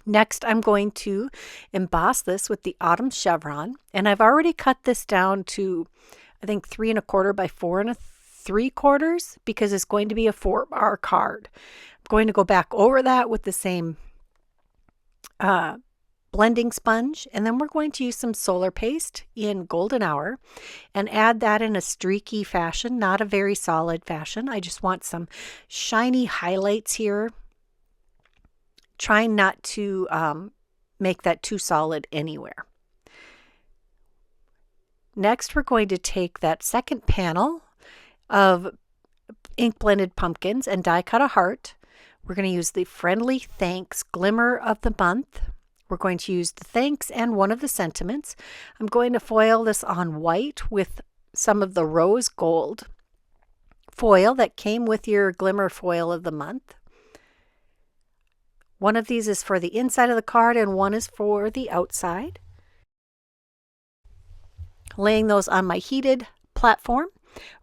Next, I'm going to emboss this with the Autumn Chevron, and I've already cut this down to, I think, 3 1/4 by 4 3/4 because it's going to be a 4-bar card. I'm going to go back over that with the same blending sponge, and then we're going to use some solar paste in Golden Hour and add that in a streaky fashion, not a very solid fashion. I just want some shiny highlights here, trying not to make that too solid anywhere. Next, we're going to take that second panel of ink blended pumpkins and die cut a heart. We're going to use the Friendly Thanks Glimmer of the Month. We're going to use the thanks and one of the sentiments. I'm going to foil this on white with some of the rose gold foil that came with your Glimmer foil of the month. One of these is for the inside of the card and one is for the outside. Laying those on my heated platform.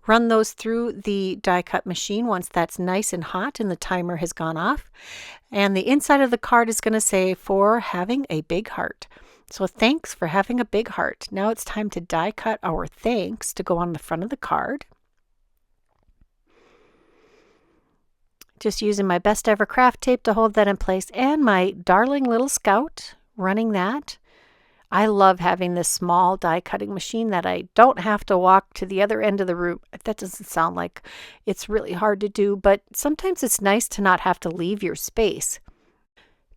Run those through the die cut machine once that's nice and hot and the timer has gone off. And the inside of the card is going to say, for having a big heart. So thanks for having a big heart. Now it's time to die cut our thanks to go on the front of the card. Just using my Best Ever craft tape to hold that in place and my darling little Scout running that. I love having this small die cutting machine that I don't have to walk to the other end of the room. That doesn't sound like it's really hard to do, but sometimes it's nice to not have to leave your space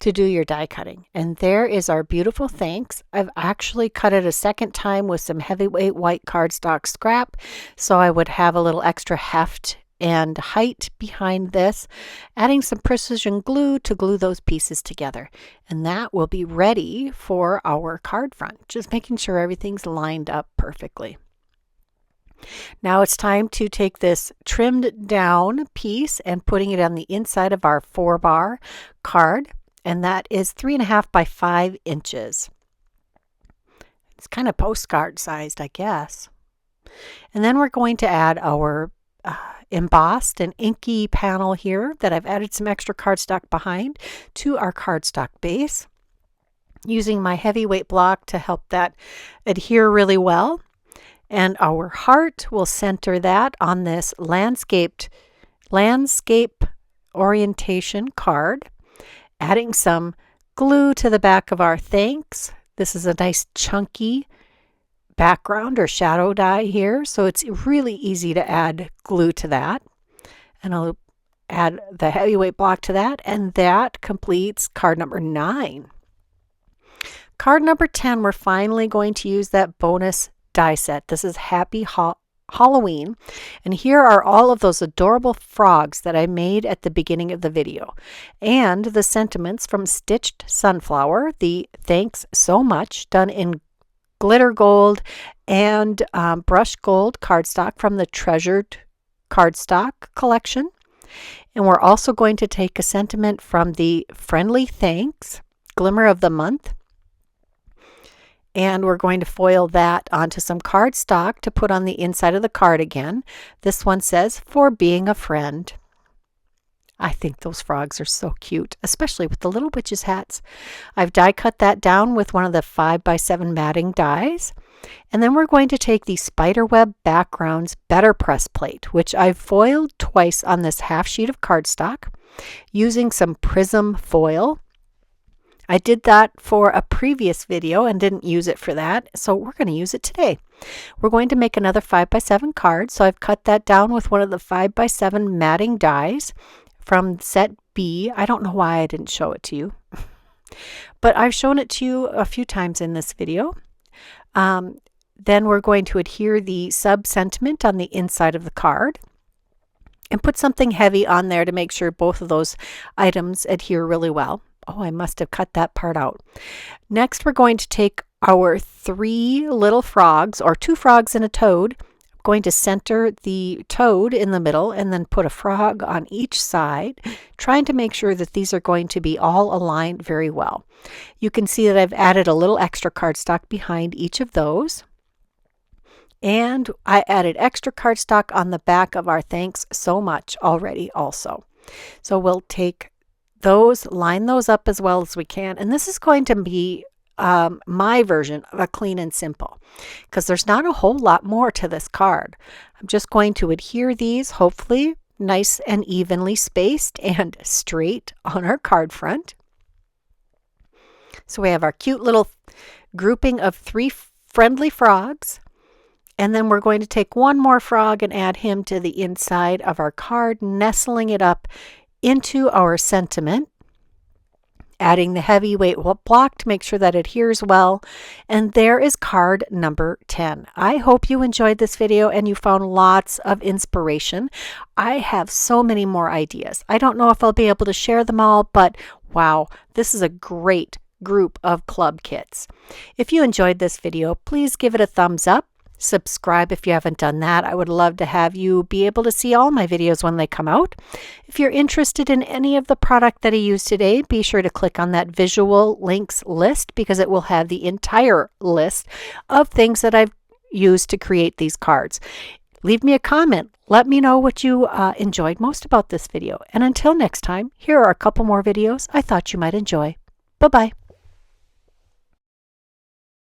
to do your die cutting. And there is our beautiful thanks. I've actually cut it a second time with some heavyweight white cardstock scrap, so I would have a little extra heft and height behind this, adding some precision glue to glue those pieces together. And that will be ready for our card front, just making sure everything's lined up perfectly. Now it's time to take this trimmed down piece and putting it on the inside of our 4-bar card. and that is 3.5 by 5 inches. It's kind of postcard sized, I guess. And then we're going to add our embossed and inky panel here that I've added some extra cardstock behind to our cardstock base, using my heavyweight block to help that adhere really well. And our heart will center that on this landscape orientation card, adding some glue to the back of our thanks. This is a nice chunky background or shadow die here, so it's really easy to add glue to that. And I'll add the heavyweight block to that, and that completes card number 9. Card number 10, we're finally going to use that bonus die set. This is Happy Halloween, and here are all of those adorable frogs that I made at the beginning of the video, and the sentiments from Stitched Sunflower, the thanks so much, done in glitter gold and brush gold cardstock from the Treasured Cardstock collection. And we're also going to take a sentiment from the Friendly Thanks Glimmer of the Month, and we're going to foil that onto some cardstock to put on the inside of the card again. This one says, "For being a friend." I think those frogs are so cute, especially with the little witches' hats. I've die cut that down with one of the 5x7 matting dies. And then we're going to take the Spiderweb Backgrounds BetterPress plate, which I've foiled twice on this half sheet of cardstock using some prism foil. I did that for a previous video and didn't use it for that, so we're going to use it today. We're going to make another 5x7 card, so I've cut that down with one of the 5x7 matting dies from set B. I don't know why I didn't show it to you, but I've shown it to you a few times in this video. Then we're going to adhere the sub-sentiment on the inside of the card and put something heavy on there to make sure both of those items adhere really well. Oh, I must have cut that part out. Next, we're going to take our 3 little frogs, or 2 frogs and a toad. I'm going to center the toad in the middle and then put a frog on each side, trying to make sure that these are going to be all aligned very well. You can see that I've added a little extra cardstock behind each of those. And I added extra cardstock on the back of our thanks so much already also. So we'll take those, line those up as well as we can. And this is going to be my version of a clean and simple, because there's not a whole lot more to this card. I'm just going to adhere these, hopefully nice and evenly spaced and straight on our card front. So we have our cute little grouping of 3 friendly frogs. And then we're going to take one more frog and add him to the inside of our card, nestling it up into our sentiment, adding the heavyweight block to make sure that it adheres well. And there is card number 10. I hope you enjoyed this video and you found lots of inspiration. I have so many more ideas. I don't know if I'll be able to share them all, but wow, this is a great group of club kits. If you enjoyed this video, please give it a thumbs up. Subscribe if you haven't done that. I would love to have you be able to see all my videos when they come out. If you're interested in any of the product that I used today, be sure to click on that visual links list, because it will have the entire list of things that I've used to create these cards. Leave me a comment. Let me know what you enjoyed most about this video. And until next time, here are a couple more videos I thought you might enjoy. Bye-bye.